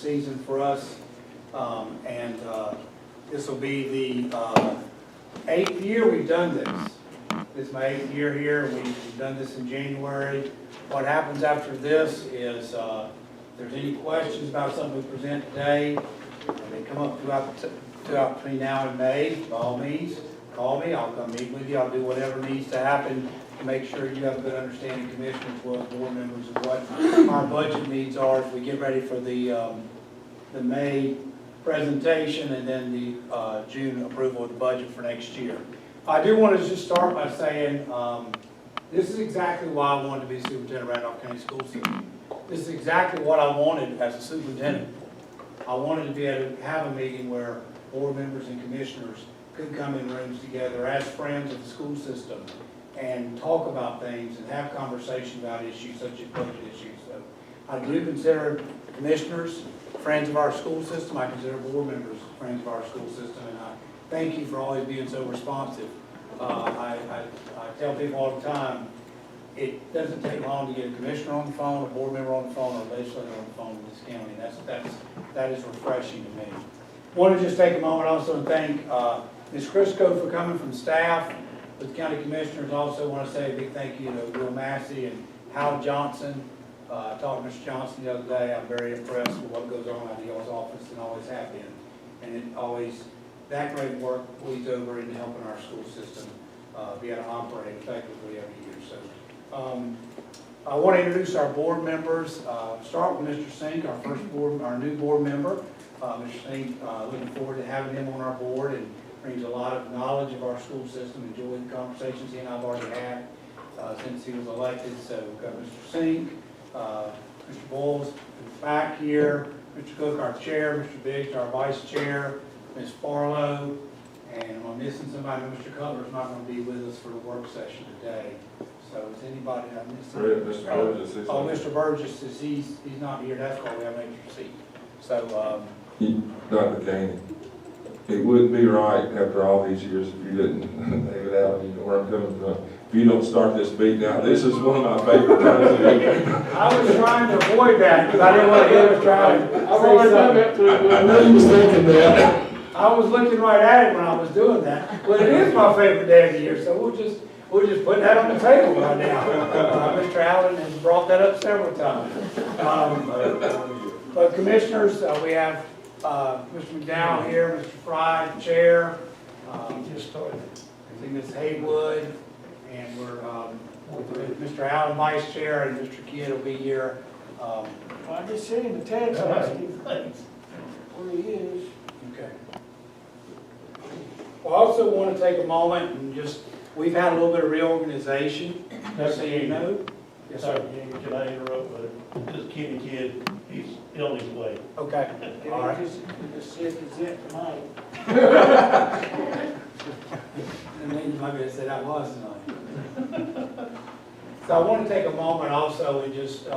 season for us. This will be the 8th year we've done this. This is my 8th year here. We've done this in January. What happens after this is if there's any questions about something we present today, and they come up throughout between now and May, by all means, call me. I'll come meet with you. I'll do whatever needs to happen to make sure you have a good understanding, commissioners, as well as board members, of what our budget needs are as we get ready for the May presentation and then the June approval of the budget for next year. I do want to just start by saying this is exactly why I wanted to be superintendent of Randolph County School System. This is exactly what I wanted as a superintendent. I wanted to be able to have a meeting where board members and commissioners could come in rooms together as friends of the school system and talk about things and have conversation about issues such as budget issues. So I do consider commissioners friends of our school system. I consider board members friends of our school system, and I thank you for always being so responsive. I tell people all the time, it doesn't take long to get a commissioner on the phone, a board member on the phone, or a legislator on the phone in this county. That is refreshing to me. I want to just take a moment also and thank Ms. Crisco for coming from staff with county commissioners. Also want to say a big thank you to Will Massey and Hal Johnson. I talked to Mr. Johnson the other day. I'm very impressed with what goes on out of y'all's office and always have been. And it always, that great work bleeds over into helping our school system be able to operate effectively every year. So I want to introduce our board members. Start with Mr. Sink, our new board member. Mr. Sink, looking forward to having him on our board, and brings a lot of knowledge of our school system. Enjoyed the conversations he and I've already had since he was elected. So we've got Mr. Sink, Mr. Bowles is back here, Mr. Cook, our chair, Mr. Biggs, our vice chair, Ms. Farlow, and am I missing somebody? Mr. Cutler's not going to be with us for the work session today. So is anybody I missed? Mr. Burgess. Oh, Mr. Burgess, he's not here. That's why we have an extra seat. So Dr. Kane, it wouldn't be right after all these years if you didn't, David Allen, you know where I'm coming from. If you don't start this beat now, this is one of my favorite times of the year. I was trying to avoid that because I didn't want to hear us trying to I've already done that to him. I know you was thinking that. I was looking right at it when I was doing that. Well, it is my favorite day of the year, so we'll just put that on the table right now. Mr. Allen has brought that up several times. But commissioners, we have Mr. McDowell here, Mr. Fry, chair. Just started. I think Ms. Haywood, and we're with Mr. Allen, vice chair, and Mr. Kidd will be here. Well, I just seen the text message, where he is. Okay. I also want to take a moment and we've had a little bit of reorganization, just so you know. Yes, Sorry, sir. can I interrupt, but this Kenny kid, he's on his way. Okay. All right. Just see if it's it tonight. And then you might be able to say that was tonight. So I want to take a moment also and just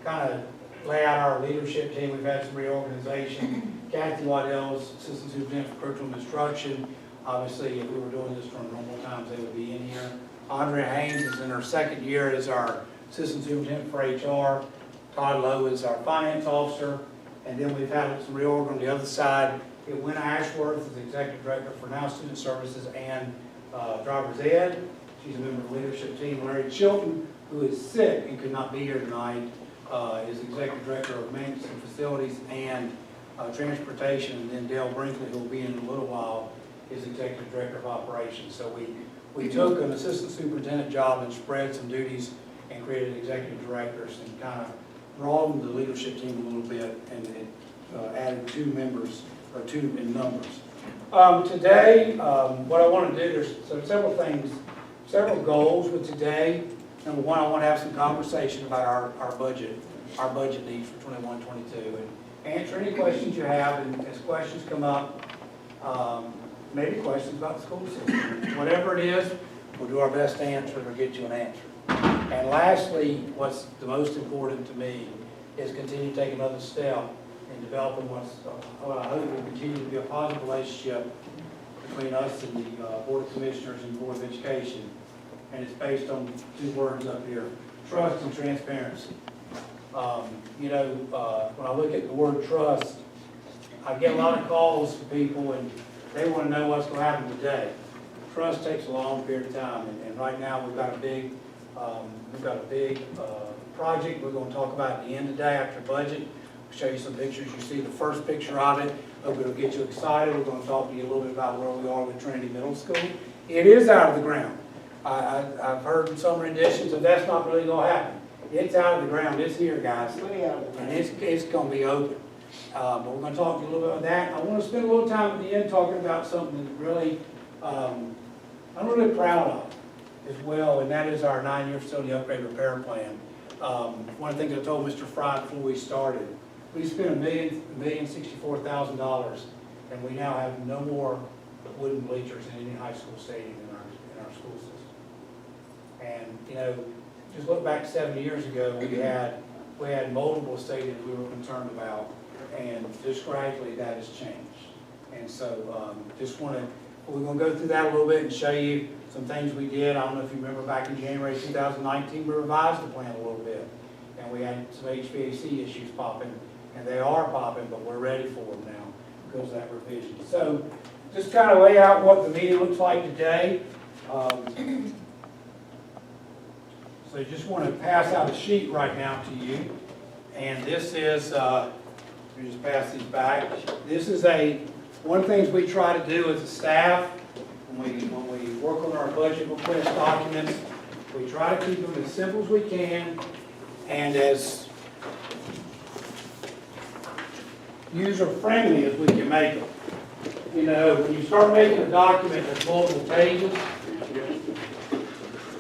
kind of lay out our leadership team. We've had some reorganization. Kathy Waddell's Assistant Superintendent for Curriculum Instruction. Obviously, if we were doing this from normal times, they would be in here. Andrea Haynes is in her second year as our Assistant Superintendent for HR. Todd Lowe is our Finance Officer. And then we've had some reorg on the other side. Winna Ashworth is Executive Director for Now Student Services and Driver's Ed. She's a member of the leadership team. Larry Chilton, who is sick and could not be here tonight, is Executive Director of Maintenance and Facilities and Transportation. And then Dale Brinkley, who will be in a little while, is Executive Director of Operations. So we took an assistant superintendent job and spread some duties and created executive directors and kind of broadened the leadership team a little bit and added 2 members, or 2 in numbers. Today, what I want to do, there's several things, several goals with today. Number one, I want to have some conversation about our budget needs for 21-22, and answer any questions you have, and as questions come up, maybe questions about the school system. Whatever it is, we'll do our best to answer it or get you an answer. And lastly, what's the most important to me is continue to take another step in developing what I hope will continue to be a positive relationship between us and the Board of Commissioners and Board of Education. And it's based on 2 words up here: trust and transparency. When I look at the word trust, I get a lot of calls from people and they want to know what's going to happen today. Trust takes a long period of time, and right now we've got a big project we're going to talk about at the end of the day after budget. I'll show you some pictures. You see the first picture of it. Hope it'll get you excited. We're going to talk to you a little bit about where we are with Trinity Middle School. It is out of the ground. I've heard some renditions of that's not really going to happen. It's out of the ground. It's here, guys. Way out of the And it's going to be open. But we're going to talk to you a little bit about that. I want to spend a little time at the end talking about something that really, I'm really proud of as well, and that is our 9-year facility upgrade repair plan. One of the things I told Mr. Fry before we started, we spent $1,064,000, and we now have no more wooden bleachers in any high school stadium in our school system. And just look back 7 years ago, we had multiple stadiums we were concerned about, and just gradually that has changed. And so we're going to go through that a little bit and show you some things we did. I don't know if you remember back in January 2019, we revised the plan a little bit. And we had some HVAC issues popping, and they are popping, but we're ready for them now because of that revision. So just kind of lay out what the meeting looks like today. So I just want to pass out a sheet right now to you. And this is, let me just pass these back. This is one of the things we try to do as a staff when we work on our budget request documents. We try to keep them as simple as we can and as user-friendly as we can make them. When you start making a document that's multiple pages,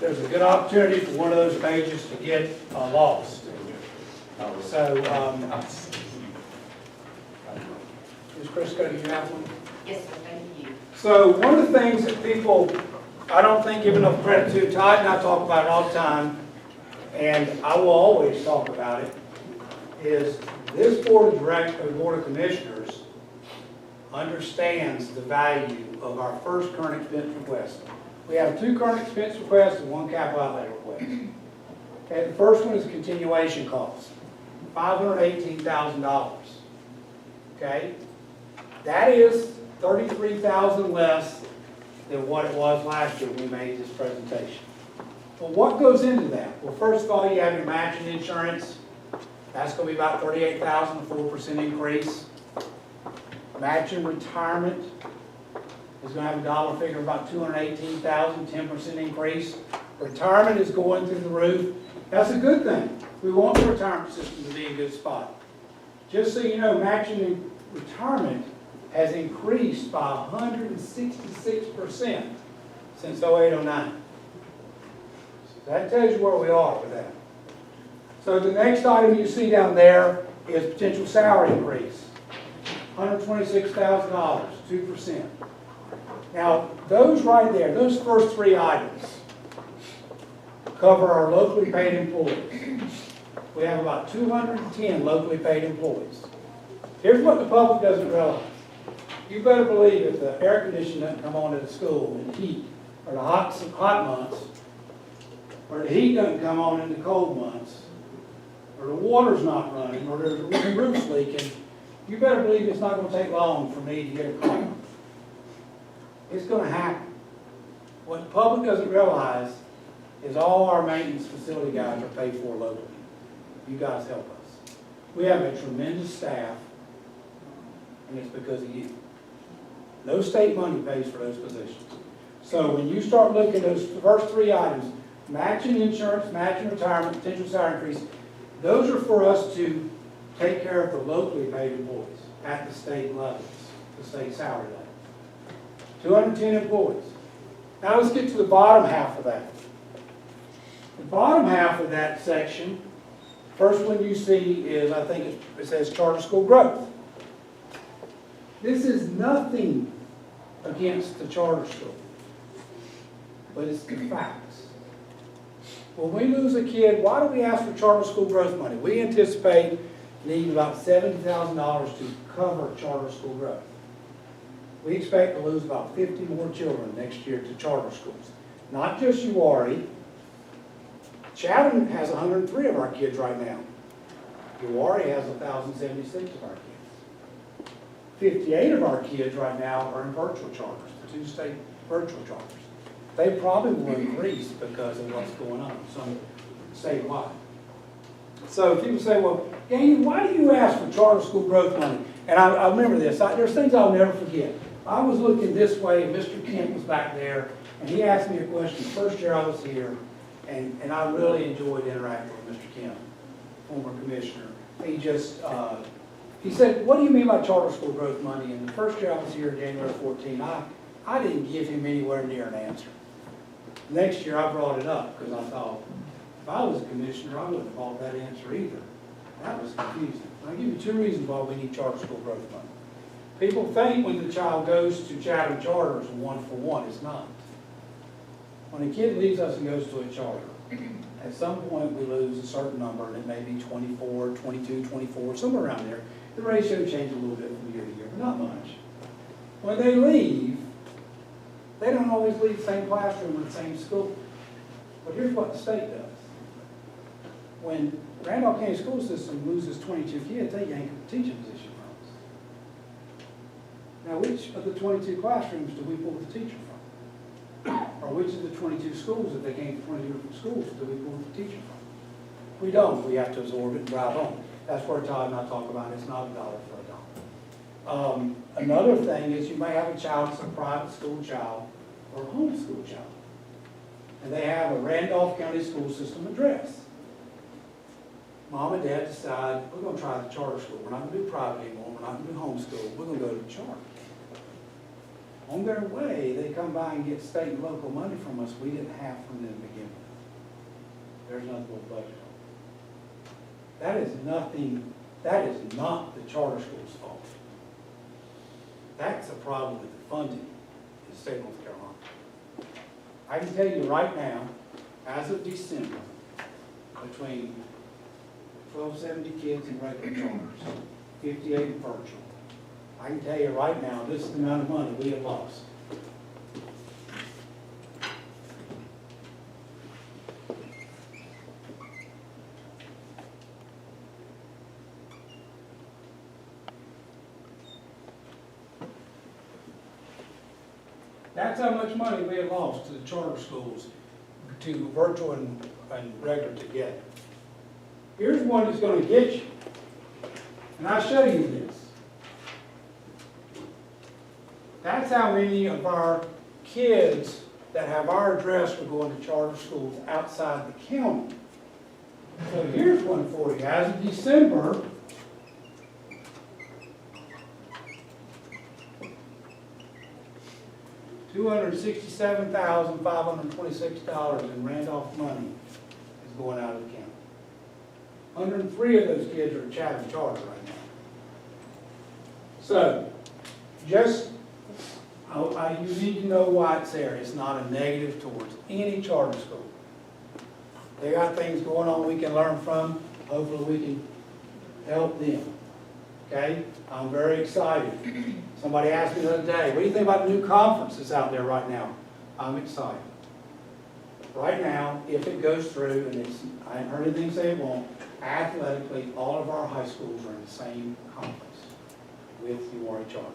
there's a good opportunity for one of those pages to get lost. So, Ms. Crisco, do you have one? Yes, sir, thank you. So one of the things that people, I don't think, give enough credit to, Todd and I talk about it all the time, and I will always talk about it, is this Board of Commissioners understands the value of our first current expense request. We have 2 current expense requests and 1 capital outlay request. Okay, the first one is continuation costs, $518,000. Okay, that is $33,000 less than what it was last year when we made this presentation. Well, what goes into that? Well, first of all, you have your matching insurance. That's going to be about $38,000, a 4% increase. Matching retirement is going to have a dollar figure of about $218,000, 10% increase. Retirement is going through the roof. That's a good thing. We want the retirement system to be in a good spot. Just so you know, matching retirement has increased by 166% since 08-09. That tells you where we are with that. So the next item you see down there is potential salary increase. $126,000, 2%. Now, those right there, those first 3 items cover our locally paid employees. We have about 210 locally paid employees. Here's what the public doesn't realize. You better believe if the air conditioning doesn't come on at the school in the heat, or the hot months, or the heat doesn't come on in the cold months, or the water's not running, or there's a roof's leaking, you better believe it's not going to take long for me to get a call. It's going to happen. What the public doesn't realize is all our maintenance facility guys are paid for locally. You guys help us. We have a tremendous staff, and it's because of you. No state money pays for those positions. So when you start looking at those first 3 items, matching insurance, matching retirement, potential salary increase, those are for us to take care of the locally paid employees at the state levels, the state salary level. 210 employees. Now let's get to the bottom half of that. The bottom half of that section, first one you see is, I think it says charter school growth. This is nothing against the charter school, but it's the facts. When we lose a kid, why do we ask for charter school growth money? We anticipate needing about $70,000 to cover charter school growth. We expect to lose about 50 more children next year to charter schools. Not just Uwharrie. Chatham has 103 of our kids right now. Uwharrie has 1,076 of our kids. 58 of our kids right now are in virtual charters, the two state virtual charters. They probably will increase because of what's going on, some statewide. So people say, well, Gainey, why do you ask for charter school growth money? And I remember this, there's things I'll never forget. I was looking this way, and Mr. Kent was back there, and he asked me a question the first year I was here, and I really enjoyed interacting with Mr. Kent, former commissioner. He just, he said, what do you mean by charter school growth money? And the first year I was here, January 14, I didn't give him anywhere near an answer. Next year I brought it up because I thought, if I was a commissioner, I wouldn't have bought that answer either. That was confusing. I'll give you two reasons why we need charter school growth money. People think when the child goes to Chatham Charter it's a one-for-one. It's not. When a kid leaves us and goes to a charter, at some point we lose a certain number, and it may be 24, 22, 24, somewhere around there. The ratio changes a little bit from year to year, but not much. When they leave, they don't always leave the same classroom or the same school. But here's what the state does. When Randolph County School System loses 22 kids, they yank a teaching position from us. Now, which of the 22 classrooms do we pull the teacher from? Or which of the 22 schools, if they came to 22 different schools, do we pull the teacher from? We don't. We have to absorb it and drive on. That's where Todd and I talk about it's not $1 for $1. Another thing is you may have a child that's a private school child or a homeschool child. And they have a Randolph County School System address. Mom and dad decide, we're going to try the charter school. We're not going to do private anymore. We're not going to do homeschool. We're going to go to the charter. On their way, they come by and get state and local money from us we didn't have from them to begin with. There's nothing but budget. That is nothing, that is not the charter school's fault. That's a problem with the funding in the state of North Carolina. I can tell you right now, as of December, between 1,270 kids in regular charters, 58 in virtual, I can tell you right now, this is the amount of money we have lost. That's how much money we have lost to the charter schools, to virtual and regular together. Here's one that's going to get you, and I'll show you this. That's how many of our kids that have our address are going to charter schools outside the county. So here's one for you. As of December, $267,526 in Randolph money is going out of the county. 103 of those kids are at Chatham Charter right now. So, just, you need to know why it's there. It's not a negative towards any charter school. They got things going on we can learn from. Hopefully we can help them. Okay? I'm very excited. Somebody asked me the other day, what do you think about the new conference that's out there right now? I'm excited. Right now, if it goes through, and I haven't heard anything say it won't, athletically, all of our high schools are in the same conference with Uwharrie Charter.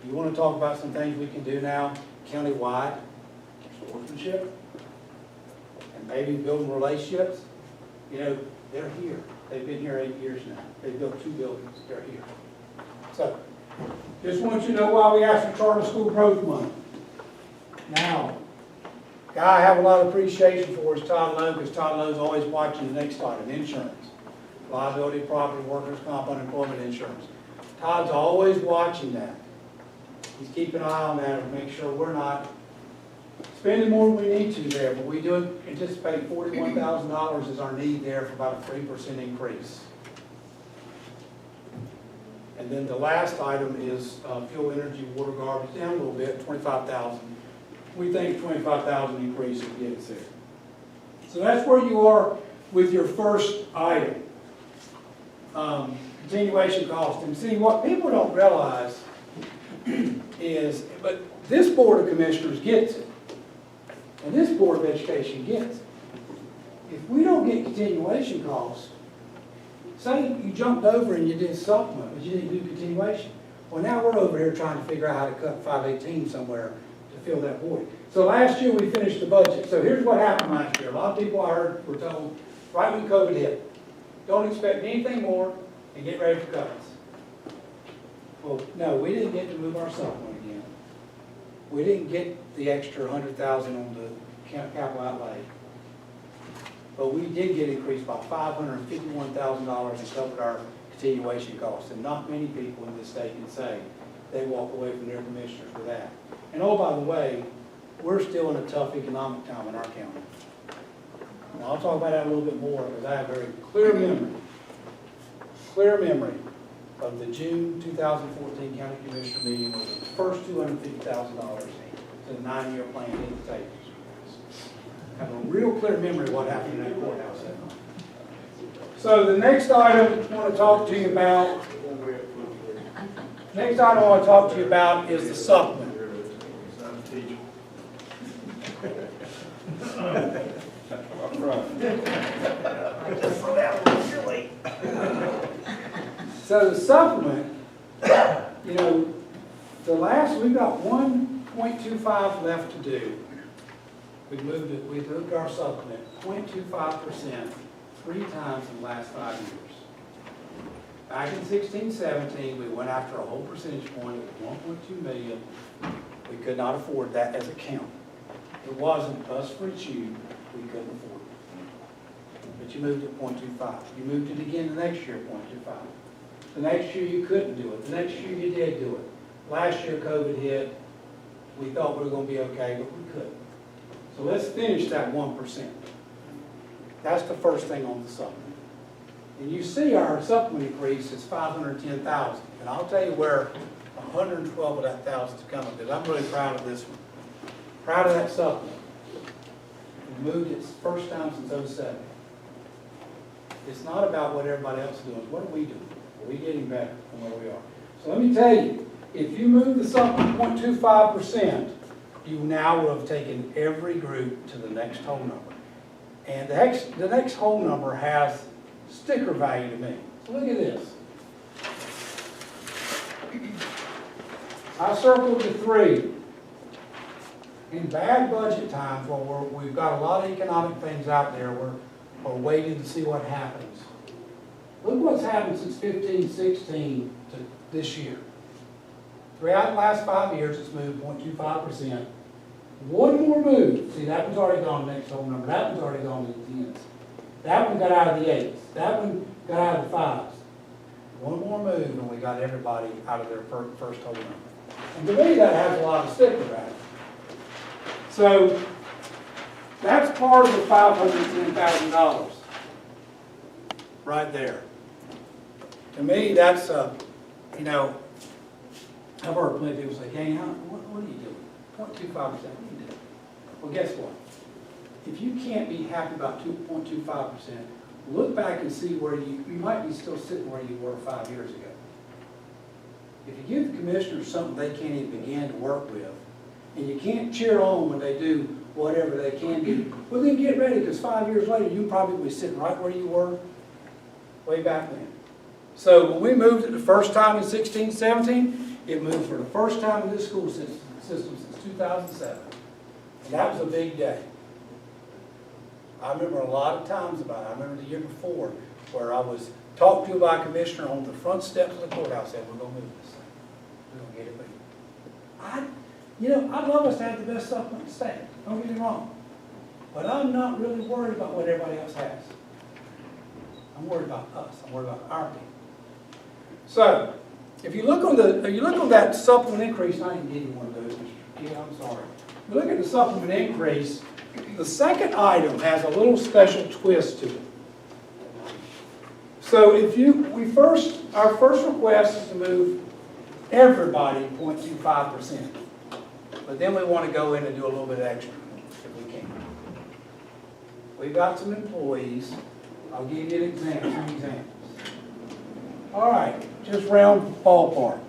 You want to talk about some things we can do now, countywide, sportsmanship, and maybe building relationships? You know, they're here. They've been here 8 years now. They've built 2 buildings. They're here. So, just want you to know why we asked for charter school growth money. Now, guy I have a lot of appreciation for is Todd Lowe, because Todd Lowe's always watching the next item, insurance. Liability, property, workers' comp, unemployment insurance. Todd's always watching that. He's keeping an eye on that to make sure we're not spending more than we need to there, but we do anticipate $41,000 is our need there for about a 3% increase. And then the last item is fuel, energy, water, garbage, down a little bit, $25,000. We think $25,000 increase would get us there. So that's where you are with your first item. Continuation cost. And see, what people don't realize is, but this Board of Commissioners gets it. And this Board of Education gets it. If we don't get continuation costs, say you jumped over and you did supplement, but you didn't do continuation. Well, now we're over here trying to figure out how to cut 518 somewhere to fill that void. So last year we finished the budget. So here's what happened last year. A lot of people I heard were told, right when COVID hit, don't expect anything more and get ready for cuts. Well, no, we didn't get to move our supplement again. We didn't get the extra 100,000 on the capital outlay. But we did get increased by $551,000 and covered our continuation costs. And not many people in this state can say they walked away from their commissioners for that. And oh, by the way, we're still in a tough economic time in our county. Now, I'll talk about that a little bit more because I have a very clear memory of the June 2014 County Commissioner meeting where the first $250,000 to the 9-year plan hit the table. I have a real clear memory of what happened in that courthouse that night. So the next item I want to talk to you about, is the supplement. So the supplement, you know, we've got 1.25 left to do. We moved our supplement 0.25% 3 times in the last 5 years. Back in 16-17, we went after a whole percentage point of 1.2 million. We could not afford that as a county. It wasn't us versus you, we couldn't afford it. But you moved it 0.25. You moved it again the next year, 0.25. The next year you couldn't do it. The next year you did do it. Last year COVID hit. We thought we were going to be okay, but we couldn't. So let's finish that 1%. That's the first thing on the supplement. And you see our supplement increase is 510,000. And I'll tell you where 112 of that thousand is coming, because I'm really proud of this one. Proud of that supplement. We moved it first time since 07. It's not about what everybody else is doing. It's what are we doing? Are we getting better from where we are? So let me tell you, if you move the supplement 0.25%, you now will have taken every group to the next whole number. And the next whole number has sticker value to me. So look at this. I circled the 3. In bad budget times, where we've got a lot of economic things out there, we're waiting to see what happens. Look what's happened since 15-16 to this year. Throughout the last 5 years, it's moved 0.25%. One more move. See, that one's already gone to the next whole number. That one's already gone to the 10s. That one got out of the 8s. That one got out of the 5s. One more move and we got everybody out of their first whole number. And to me, that has a lot of sticker value. So that's part of the $510,000 right there. To me, that's, you know, I've heard plenty of people say, "Gang, what are you doing? 0.25%, what are you doing?" Well, guess what? If you can't be happy about 2.25%, look back and see where you might be still sitting where you were 5 years ago. If you give the commissioners something they can't even begin to work with, and you can't cheer on when they do whatever they can do, well then get ready, because 5 years later, you probably be sitting right where you were way back then. So when we moved it the first time in 16-17, it moved for the first time in this school system since 2007. And that was a big day. I remember a lot of times about it. I remember the year before where I was talked to by a commissioner on the front steps of the courthouse, said, "We're going to move this thing. We're going to get it moved." I'd love us to have the best supplement in the state. Don't get me wrong. But I'm not really worried about what everybody else has. I'm worried about us. I'm worried about our people. So, if you look on that supplement increase, I didn't give you one of those, Mr. Key, I'm sorry. If you look at the supplement increase, the second item has a little special twist to it. So our first request is to move everybody 0.25%. But then we want to go in and do a little bit extra, if we can. We've got some employees. I'll give you some examples. All right, just round ballpark.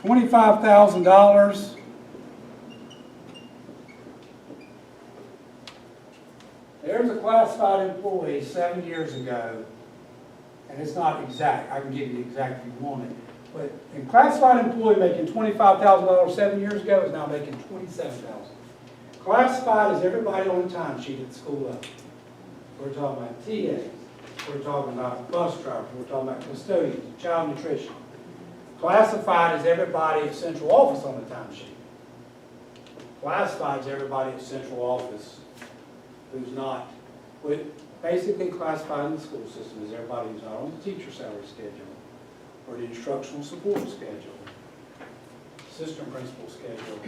$25,000. There's a classified employee 7 years ago and it's not exact, I can give you the exact if you want it. But a classified employee making $25,000 7 years ago is now making $27,000. Classified is everybody on the timesheet at the school level. We're talking about TAs, we're talking about bus drivers, we're talking about custodians, child nutrition. Classified is everybody at central office on the timesheet. Classified is everybody at central office who's not, basically classified in the school system is everybody who's not on the teacher salary schedule, or the instructional support schedule, assistant principal schedule,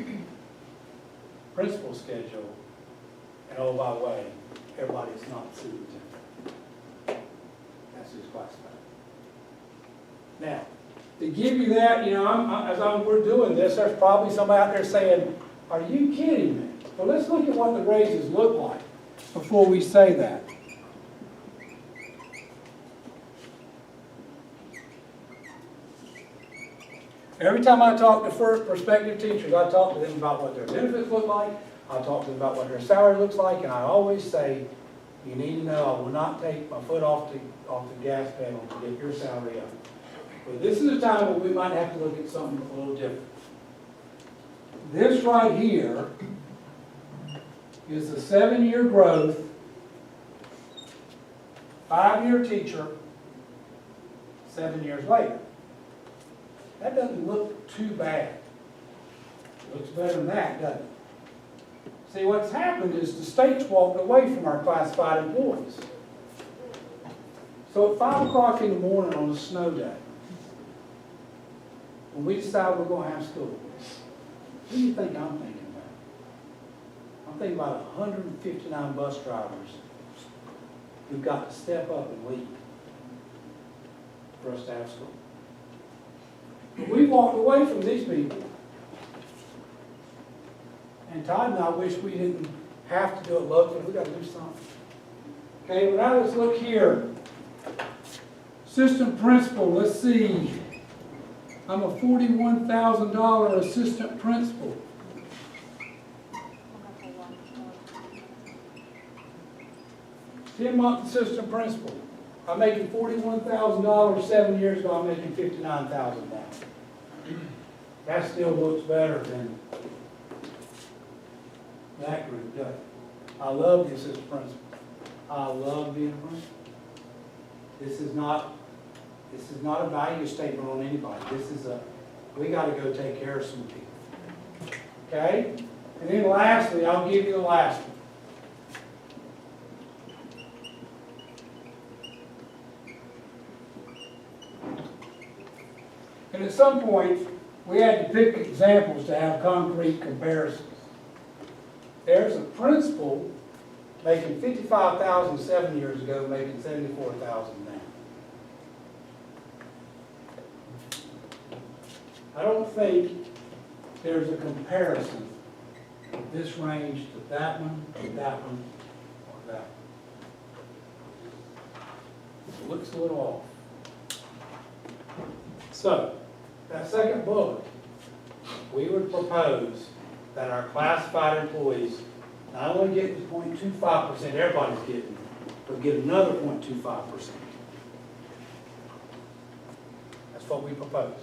principal schedule, and oh, by the way, everybody that's not superintendent. That's who's classified. Now, to give you that, you know, we're doing this, there's probably somebody out there saying, are you kidding me? Well, let's look at what the raises look like before we say that. Every time I talk to prospective teachers, I talk to them about what their benefits look like, I talk to them about what their salary looks like, and I always say, you need to know I will not take my foot off the gas pedal to get your salary up. But this is a time when we might have to look at something a little different. This right here is the 7-year growth, 5-year teacher, 7 years later. That doesn't look too bad. It looks better than that, doesn't it? See, what's happened is the state's walked away from our classified employees. So at 5 o'clock in the morning on a snow day, when we decide we're going to have school, what do you think I'm thinking about? I'm thinking about 159 bus drivers who've got to step up and lead for us to have school. But we walked away from these people. And Todd and I wish we didn't have to do it locally. We got to do something. Okay, well now let's look here. Assistant principal, let's see. I'm a $41,000 assistant principal. Ten-month assistant principal. I'm making $41,000 7 years ago. I'm making $59,000 now. That still looks better than that group does. I love the assistant principal. I love being a principal. This is not a value statement on anybody. We got to go take care of some people. Okay? And then lastly, I'll give you the last one. And at some point, we had to pick examples to have concrete comparisons. There's a principal making $55,000 7 years ago, making $74,000 now. I don't think there's a comparison of this range to that one, or that one, or that one. It looks a little off. So, that second bullet, we would propose that our classified employees not only get the 0.25% everybody's getting, but get another 0.25%. That's what we propose.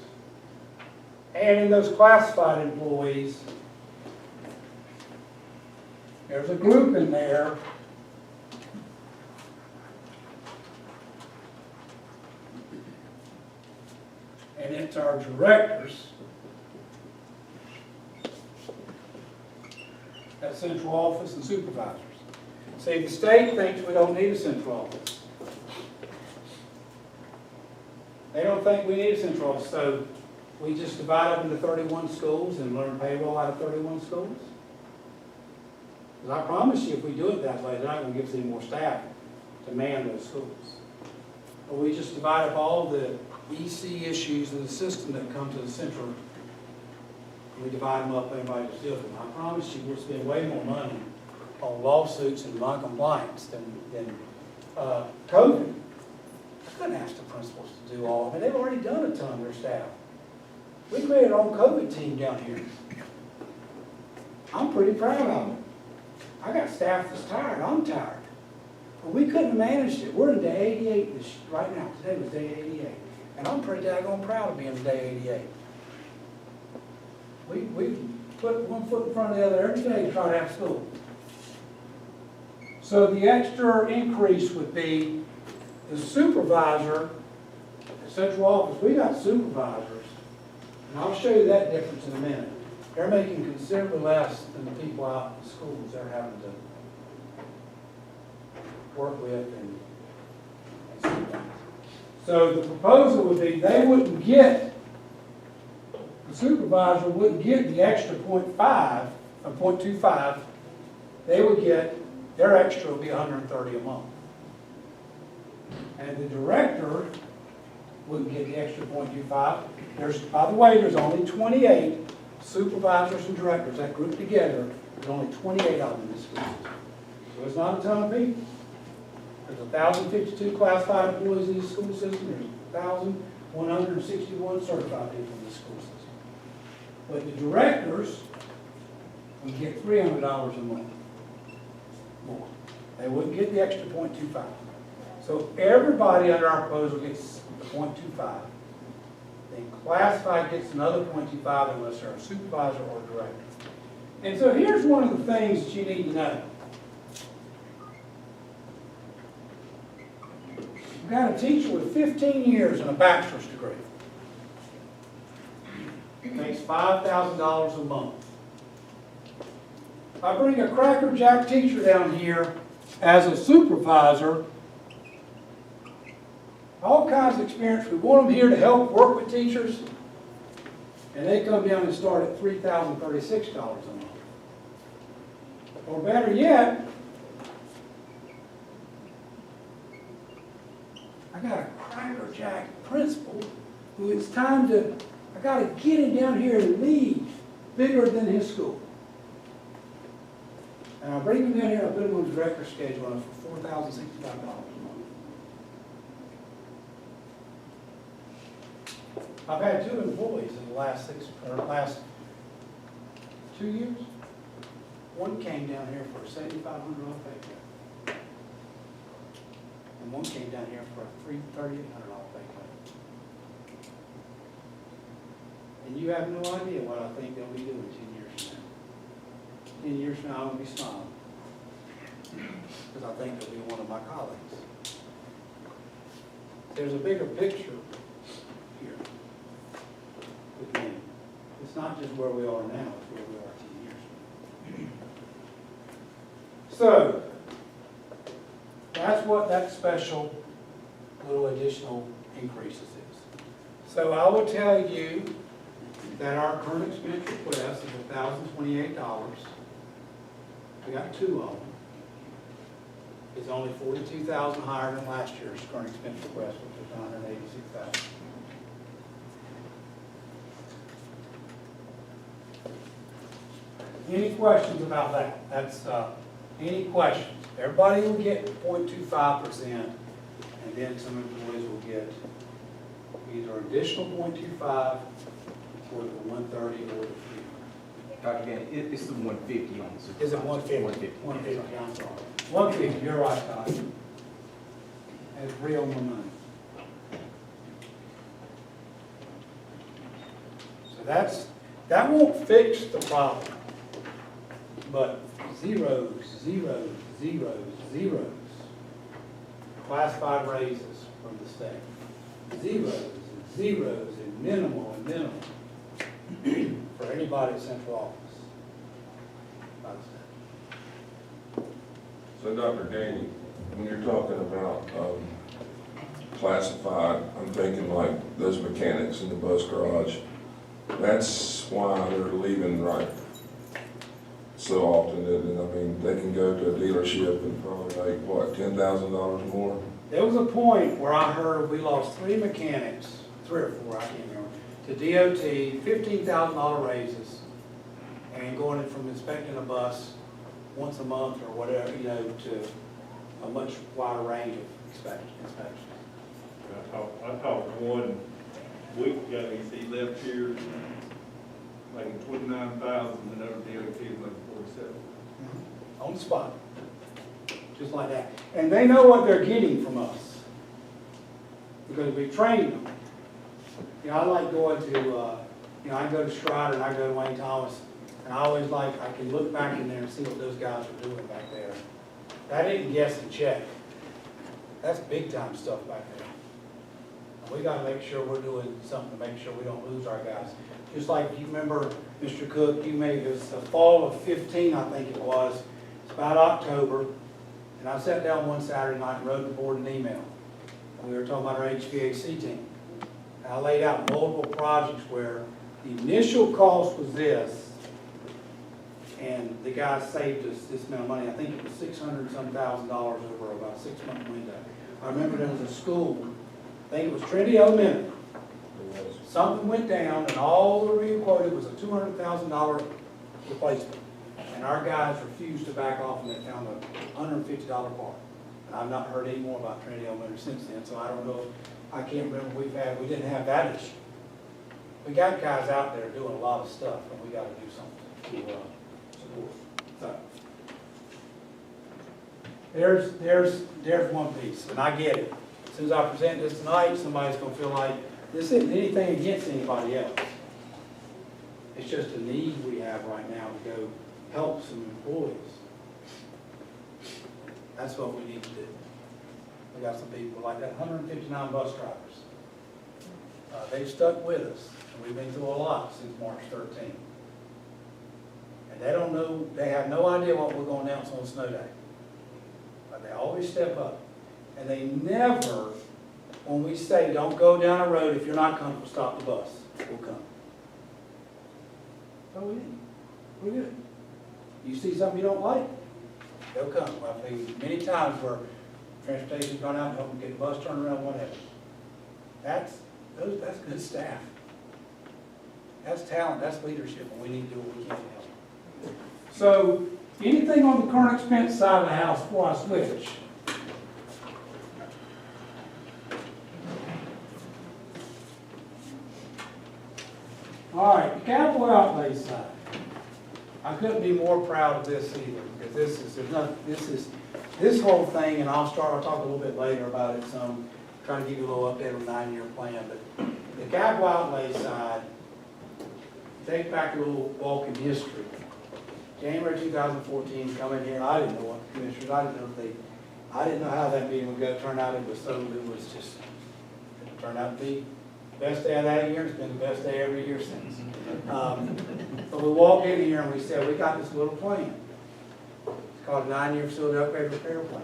And in those classified employees, there's a group in there and it's our directors at central office and supervisors. See, the state thinks we don't need a central office. They don't think we need a central office, so we just divide up into 31 schools and learn payroll out of 31 schools. Because I promise you, if we do it that way, they're not going to give us any more staff to man those schools. But we just divide up all the EC issues in the system that come to the central. We divide them up, everybody just deals with them. I promise you, we'll spend way more money on lawsuits and non-compliance than COVID. I couldn't ask the principals to do all of it. They've already done a ton of their staff. We created our own COVID team down here. I'm pretty proud of them. I got staff that's tired. I'm tired. And we couldn't have managed it. We're in day 88 right now. Today was day 88. And I'm pretty daggone proud of being in day 88. We put one foot in front of the other every day to try to have school. So the extra increase would be the supervisor, the central office, we got supervisors. And I'll show you that difference in a minute. They're making considerably less than the people out in the schools they're having to work with and supervise. So the proposal would be they wouldn't get, the supervisor wouldn't get the extra 0.5 or 0.25. They would get, their extra would be $130 a month. And the director wouldn't get the extra 0.25. There's, by the way, there's only 28 supervisors and directors that group together. There's only 28 of them in this school system. So it's not a ton of people. There's 1,052 classified employees in this school system. There's 1,161 certified people in this school system. But the directors would get $300 a month more. They wouldn't get the extra 0.25. So everybody under our proposal gets the 0.25. Then classified gets another 0.25 unless they're a supervisor or a director. And so here's one of the things that you need to know. We've got a teacher with 15 years and a bachelor's degree. Makes $5,000 a month. If I bring a Cracker Jack teacher down here as a supervisor, all kinds of experience. We want them here to help work with teachers, and they come down and start at $3,036 a month. Or better yet, I got a Cracker Jack principal who it's time to, I got to get him down here and leave bigger than his school. And I bring him down here, I put him on the director's schedule for $4,065 a month. I've had 2 employees in the last 2 years. One came down here for a $7,500 pay cut. And one came down here for a $3,800 pay cut. And you have no idea what I think they'll be doing 10 years from now. 10 years from now, I'm going to be smiling. Because I think they'll be one of my colleagues. There's a bigger picture here. Again, it's not just where we are now, it's where we are 10 years. So, that's what that special little additional increases is. So I will tell you that our current expense request is $1,028. We got 2 of them. It's only $42,000 higher than last year's current expense request, which was $186,000. Any questions about that? That's, any questions? Everybody will get 0.25%, and then some employees will get either additional 0.25 or the 130 or the 300. Dr. Gannon, it's the 150 on the supervisor. Is it 150? 150, I'm sorry. 150, you're right, Todd. That's real money. So that won't fix the problem. But zeros, zeros, zeros, zeros. Classified raises from the state. Zeros and zeros and minimal and minimal for anybody at central office. By the state. So Dr. Gainey, when you're talking about classified, I'm thinking like those mechanics in the bus garage. That's why they're leaving right so often, and I mean, they can go to a dealership and probably make, what, $10,000 more? There was a point where I heard we lost 3 mechanics, 3 or 4, I can't remember, to DOT, $15,000 raises, and going from inspecting a bus once a month or whatever, you know, to a much wider range of inspections. I talked to one week ago, he left here making 29,000, and another DOT making 47. On the spot. just like that. And they know what they're getting from us, because we train them. You know, I like going to, you know, I go to Strider and I go to Wayne Thomas, and I always like, I can look back in there and see what those guys are doing back there. That ain't guess and check. That's big time stuff back there. And we gotta make sure we're doing something to make sure we don't lose our guys. Just like, you remember, Mr. Cook, you made, it was the fall of 15, I think it was. It's about October, and I sat down one Saturday night and wrote the board an email. And we were talking about our HVAC team. And I laid out multiple projects where the initial cost was this, and the guy saved us this amount of money. I think it was $600-some thousand over about a 6-month window. I remember there was a school, I think it was Trinity Elementary. Something went down, and all the being quoted was a $200,000 replacement. And our guys refused to back off, and they found a $150 part. And I've not heard any more about Trinity Elementary since then, so I don't know, I can't remember we didn't have that issue. We got guys out there doing a lot of stuff, and we gotta do something to support. So, there's one piece, and I get it. As soon as I present this tonight, somebody's gonna feel like this isn't anything against anybody else. It's just a need we have right now to go help some employees. That's what we need to do. We got some people like that, 159 bus drivers. They've stuck with us, and we've been through a lot since March 13. And they don't know, they have no idea what we're going to announce on snow day. But they always step up. And they never, when we say don't go down a road, if you're not comfortable, stop the bus. We'll come. So we're good. You see something you don't like, they'll come. I've seen many times where transportation's gone out and helped them get the bus turned around, whatever. That's good staff. That's talent, that's leadership, and we need to do what we can to help. So, anything on the current expense side of the house before I switch? All right, the capital outlay side. I couldn't be more proud of this either, because this whole thing, and I'll talk a little bit later about it some, trying to give you a little update on the 9-year plan, but the capital outlay side, take back a little walk in history. January 2014, come in here, and I didn't know what the commissioners, I didn't know how that meeting would go. It turned out it was just, it turned out to be the best day of that year. It's been the best day every year since. But we walked in here and we said, we got this little plan. It's called a 9-year facility upgrade repair plan.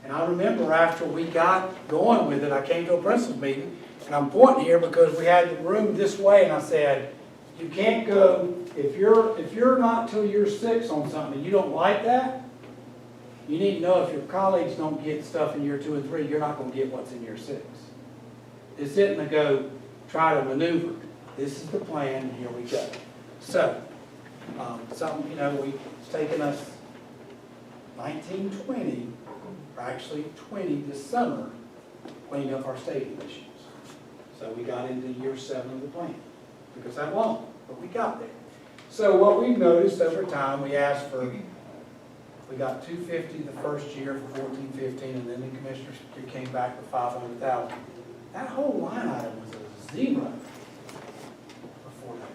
And I remember after we got going with it, I came to a principals meeting, and I'm pointing here because we had the room this way, and I said, you can't go, if you're not till year 6 on something and you don't like that, you need to know if your colleagues don't get stuff in year 2 and 3, you're not going to get what's in year 6. It's sitting to go try to maneuver. This is the plan, and here we go. So, something, it's taken us 1920, or actually 20 this summer, cleaning up our stadium issues. So we got into year 7 of the plan. It took us that long, but we got there. So what we've noticed over time, we got $250 the first year for 14-15, and then the commissioners came back with $500,000. That whole line item was a zero before that.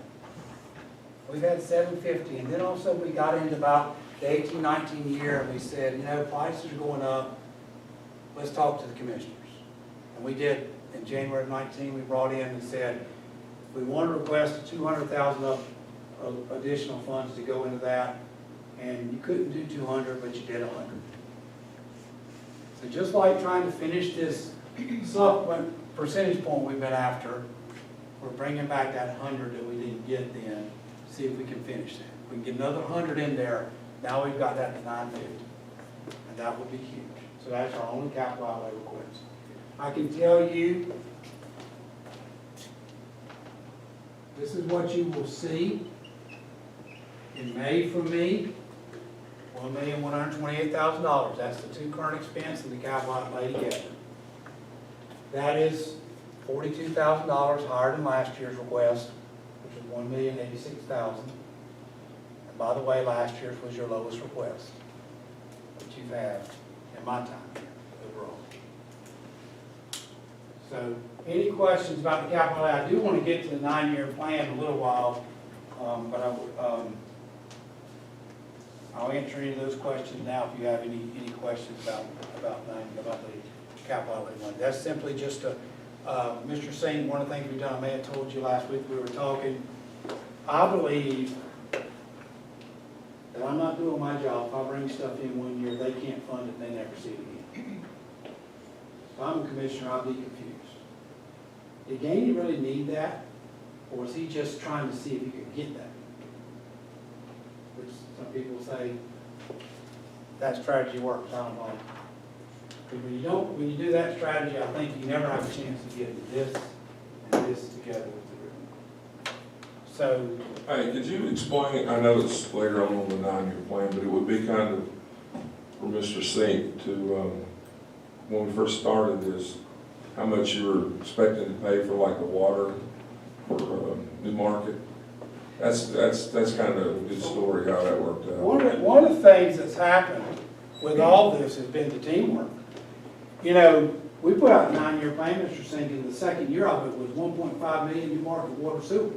We've had $750, and then also we got into about the 18-19 year, and we said, prices are going up. Let's talk to the commissioners. And we did. In January of 19, we brought in and said, we want to request $200,000 of additional funds to go into that, and you couldn't do 200, but you did 100. So just like trying to finish this supplement percentage point we've been after, we're bringing back that 100 that we didn't get then, see if we can finish that. We can get another 100 in there, now we've got that to 950, and that would be huge. So that's our only capital outlay request. I can tell you, this is what you will see in May from me, $1,128,000. That's the 2 current expense and the capital outlay together. That is $42,000 higher than last year's request, which was $1,086,000. And by the way, last year's was your lowest request. that you've had in my time here overall. So, any questions about the capital outlay? I do want to get to the 9-year plan in a little while, but I'll answer any of those questions now if you have any questions about the capital outlay one. That's simply just a, Mr. Singh, one of the things we've done, I may have told you last week, we were talking, I believe that I'm not doing my job. If I bring stuff in 1 year, they can't fund it, and they never see it again. If I'm a commissioner, I'll be confused. Did Gainey really need that, or was he just trying to see if he could get that? Which some people say that strategy works, I don't know. But when you do that strategy, I think you never have a chance to get this and this together with the ribbon. So, Hey, could you explain, I know it's later on the 9-year plan, but it would be kind of for Mr. Sink to, when we first started this, how much you were expecting to pay for like the water for New Market? That's kind of a good story how that worked out. one of the things that's happened with all this has been the teamwork. You know, we put out a 9-year plan, Mr. Sink, and the second year of it was 1.5 million New Market water sewer.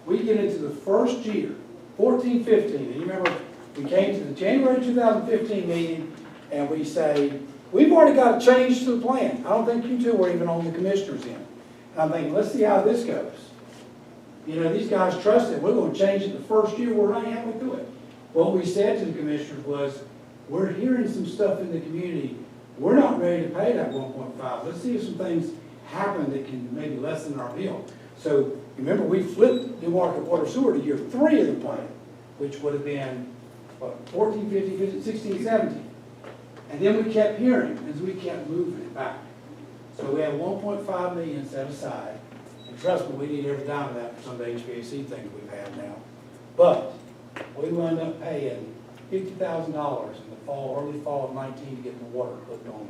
We get into the first year, 14, 15, and you remember, we came to the January 2015 meeting, and we say, we've already got a change to the plan. I don't think you two were even on the commissioners end. And I'm thinking, let's see how this goes. You know, these guys trusted, we're gonna change it the first year, we're not halfway through it. What we said to the commissioners was, we're hearing some stuff in the community, we're not ready to pay that 1.5. Let's see if some things happen that can maybe lessen our bill. So, remember, we flipped New Market Water Sewer to year 3 of the plan, which would have been, what, 14, 15, 15, 16, 17. And then we kept hearing as we kept moving it back. So we have 1.5 million set aside. And trust me, we need every dime of that for some of the HVAC things we've had now. But we wound up paying $50,000 in the fall, early fall of 19 to get the water hooked on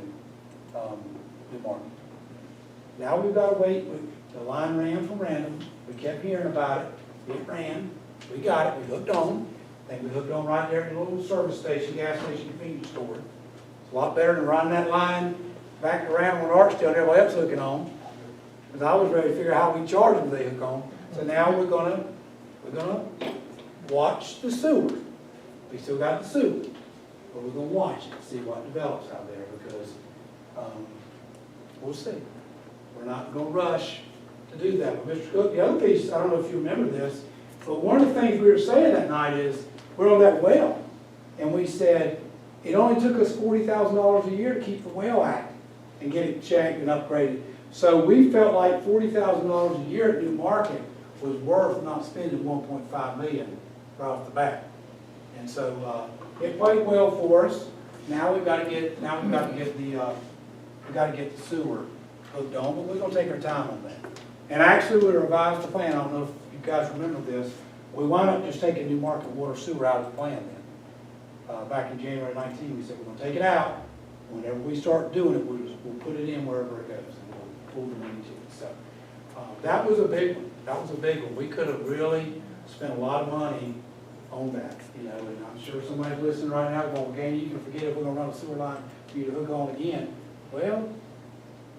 New Market. Now we've got to wait. The line ran from Random. We kept hearing about it. It ran. We got it. We hooked on. I think we hooked on right there in a little service station, gas station, convenience store. It's a lot better than running that line back around when Archdale and everybody else hooking on. Because I was ready to figure out how we charge them if they hook on. So now we're gonna watch the sewer. We still got the sewer, but we're gonna watch it, see what develops out there, because we'll see. We're not gonna rush to do that. But Mr. Cook, the other piece, I don't know if you remember this, but one of the things we were saying that night is, we're on that well, and we said, it only took us $40,000 a year to keep the well active and get it checked and upgraded. So we felt like $40,000 a year at New Market was worth not spending 1.5 million right off the bat. And so it played well for us. Now we've got to get the sewer hooked on, but we're going to take our time on that. And actually, we revised the plan. I don't know if you guys remember this. We wound up just taking New Market water sewer out of the plan then. Back in January 19, we said we're going to take it out. Whenever we start doing it, we'll put it in wherever it goes, and we'll pull the money to it. So that was a big one. That was a big one. We could have really spent a lot of money on that, you know. And I'm sure somebody's listening right now going, "Gainey, you can forget if we're going to run a sewer line for you to hook on again." Well,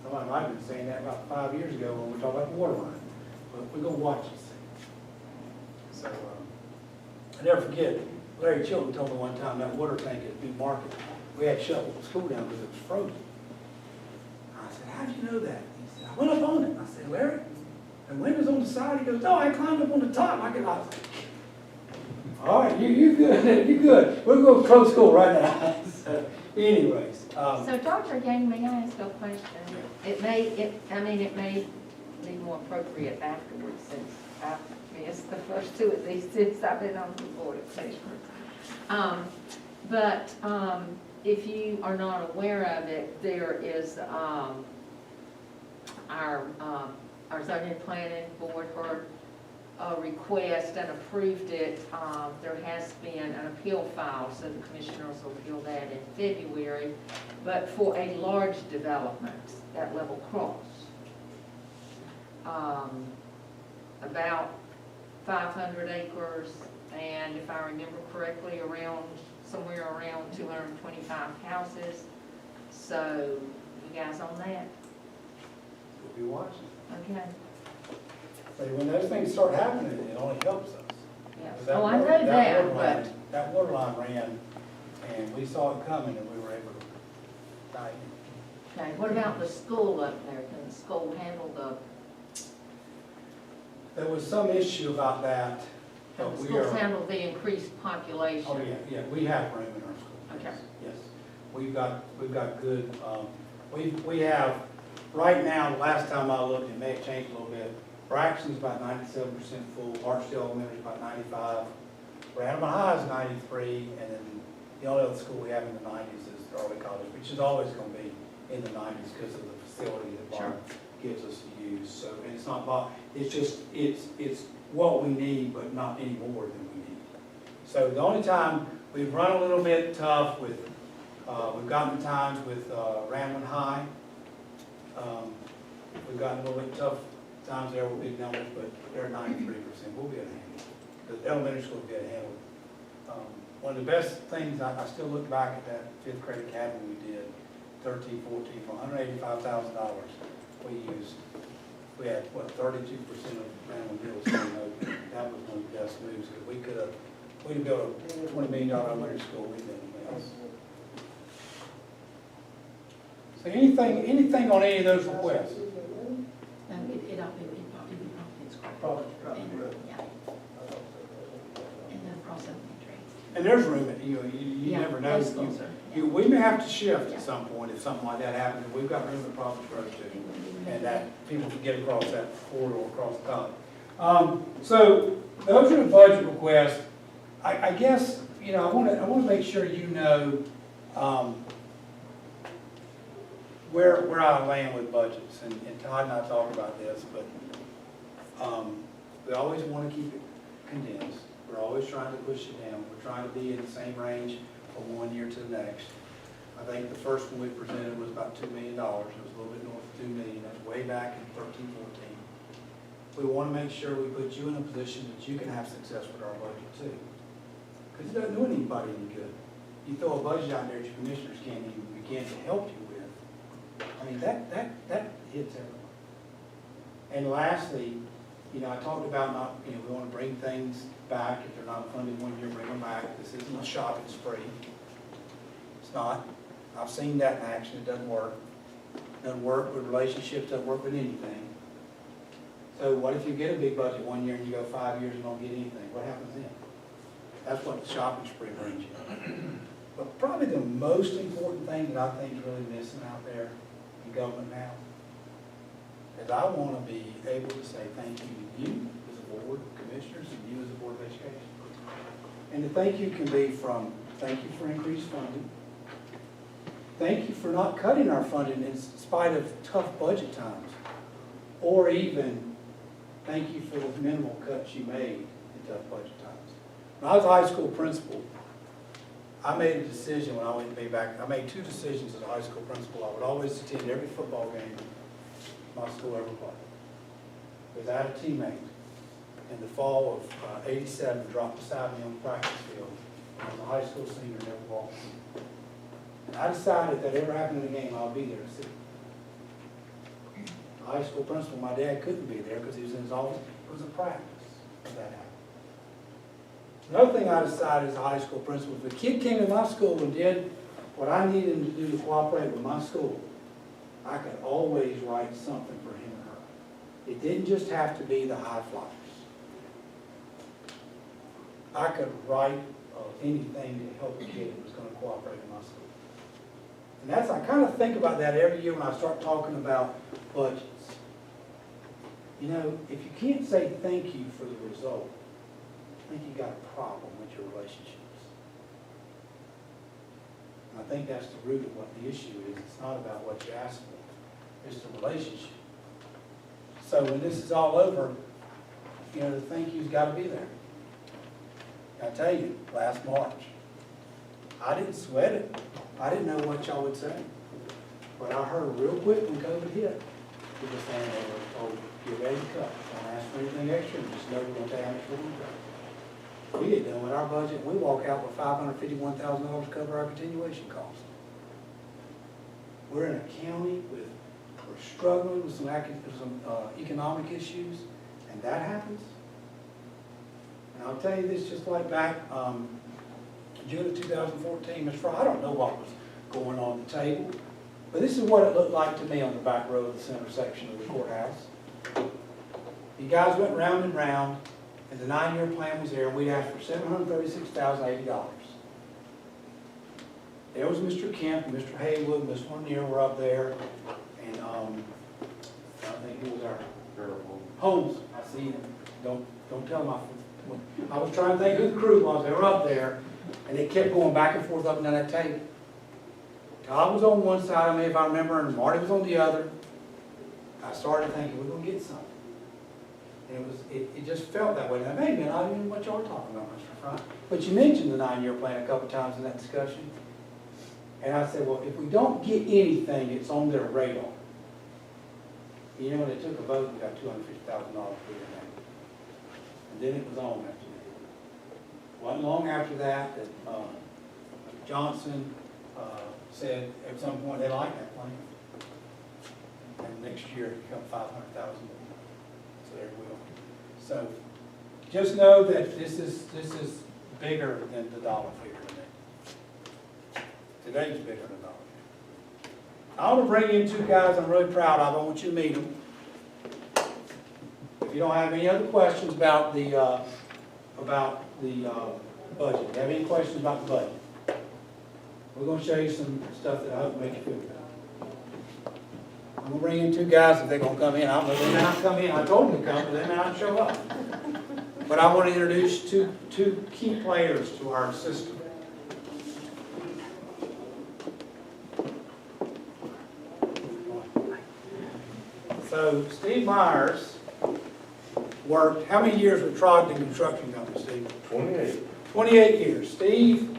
somebody might have been saying that about 5 years ago when we talked about the water line. But we're going to watch this thing. So I never forget. Larry Chilton told me one time that water tank at New Market, we had shut the school down because it was frozen. I said, "How'd you know that?" He said, "I went up on it." I said, "Larry, the window's on the side." He goes, "No, I climbed up on the top." I was like, "All right, you good, you good. We're going to close school right now." So, anyways. So Dr. Gainey, may I ask a question? It may be more appropriate afterwards since I've missed the first two of these since I've been on the board of commissioners. But if you are not aware of it, there is our zoning and planning board heard a request and approved it. There has been an appeal filed, so the commissioners will appeal that in February, but for a large development at Level Cross. About 500 acres, and if I remember correctly, around somewhere around 225 houses. So, you guys on that? We'll be watching. Okay. But when those things start happening, it only helps us. Yeah. 'Cause Oh, I know water that, line- but, That water line ran, and we saw it coming, and we were able to tie it. okay, what about the school up there? Can the school handle There was some issue about that, can but the we schools are, handle the increased population? oh, yeah, we have room in our school. Okay. Yes, we've got good, we have, right now, last time I looked, it may have changed a little bit. Braxton's about 97% full, Barksdale Elementary's about 95, Randolph High is 93, and then the only other school we have in the 90s is Early College, which is always gonna be in the 90s because of the facility that Bob gives us to use. So, and it's not Bob, it's just, it's what we need, but not any more than we need. So the only time we've run a little bit tough with, we've gotten times with Randolph High. We've gotten a little bit tough times there with big numbers, but they're 93%. We'll be able to handle it. The elementary school will be able to handle it. One of the best things, I still look back at that fifth grade academy we did, 13, 14, for $185,000. We had, what, 32% of Randall Middle School open. That was one of the best moves, because we'd built a $20 million elementary school, we'd been a mess. So anything on any of those requests? And there's room, you never know. We may have to shift at some point if something like that happens, and we've got room at Providence Road too. And that people can get across that corridor across the top. So those are the budget requests. I guess, I want to make sure you know where I land with budgets. And Todd and I talked about this, but we always want to keep it condensed. We're always trying to push it down. We're trying to be in the same range from one year to the next. I think the first one we presented was about $2 million. It was a little bit north of $2 million. That was way back in 13, 14. We want to make sure we put you in a position that you can have success with our budget too. Because it doesn't do anybody any good. You throw a budget out there that your commissioners can't even begin to help you with. I mean, that hits everyone. And lastly, I talked about not, we want to bring things back. If they're not funded one year, bring them back. This isn't a shopping spree. It's not. I've seen that in action. It doesn't work. It doesn't work with relationships, doesn't work with anything. So what if you get a big budget one year and you go 5 years and don't get anything? What happens then? That's what the shopping spree brings you. But probably the most important thing that I think is really missing out there in government now is I want to be able to say thank you to you as a board of commissioners and you as a board of education. And the thank you can be from, thank you for increased funding. Thank you for not cutting our funding in spite of tough budget times. Or even, thank you for the minimal cuts you made in tough budget times. When I was a high school principal, I made a decision when I went way back. I made two decisions as a high school principal. I would always attend every football game my school ever played. Because I had a teammate in the fall of '87 dropped beside me on the practice field. I was a high school senior, never walked. And I decided that ever happened in the game, I'll be there to see. The high school principal, my dad couldn't be there because he was in his office. It was a practice of that happened. Another thing I decided as a high school principal, if a kid came to my school and did what I needed him to do to cooperate with my school, I could always write something for him or her. It didn't just have to be the high flyers. I could write anything to help a kid that was going to cooperate with my school. And that's, I kind of think about that every year when I start talking about budgets. If you can't say thank you for the result, I think you got a problem with your relationships. And I think that's the root of what the issue is. It's not about what you ask for. It's the relationship. So when this is all over, the thank you's got to be there. I tell you, last March, I didn't sweat it. I didn't know what y'all would say. But I heard real quick when COVID hit, people saying they were told, get ready to cut. Don't ask for anything extra, just know we're going to pay how much we're going to pay. We get done with our budget, we walk out with $551,000 to cover our continuation costs. We're in a county we're struggling with some economic issues, and that happens. And I'll tell you this, just like back, June of 2014, Ms. Fry, I don't know what was going on the table, but this is what it looked like to me on the back row of the center section of the courthouse. You guys went round and round, and the 9-year plan was there, and we asked for $736,080. There was Mr. Kemp, Mr. Haywood, Ms. Lanier were up there, and I think who was our Holmes. I see him. Don't tell them I was trying to think who the crew was. They were up there, and they kept going back and forth up and down that table. Todd was on one side of me, if I remember, and Marty was on the other. I started thinking, we're going to get something. And it just felt that way. Now, maybe not even what y'all are talking about, Mr. Fry. But you mentioned the 9-year plan a couple times in that discussion. And I said, well, if we don't get anything, it's on their radar. You know, when they took a vote, we got $250,000 for it. And then it was on after that. Wasn't long after that Johnson said at some point they liked that plan. And next year it became $500,000. So there we go. So just know that this is bigger than the dollar figure today. Today's bigger than the dollar figure. I want to bring in 2 guys I'm really proud of. I want you to meet them. If you don't have any other questions about the budget, if you have any questions about the budget, we're going to show you some stuff that I hope will make you feel good. I'm going to bring in 2 guys if they're going to come in. I don't know, they may not come in. I told them to come, but they may not show up. But I want to introduce two key players to our system. So Steve Myers worked, how many years with Trogdon Construction Company, Steve? 28. 28 years. Steve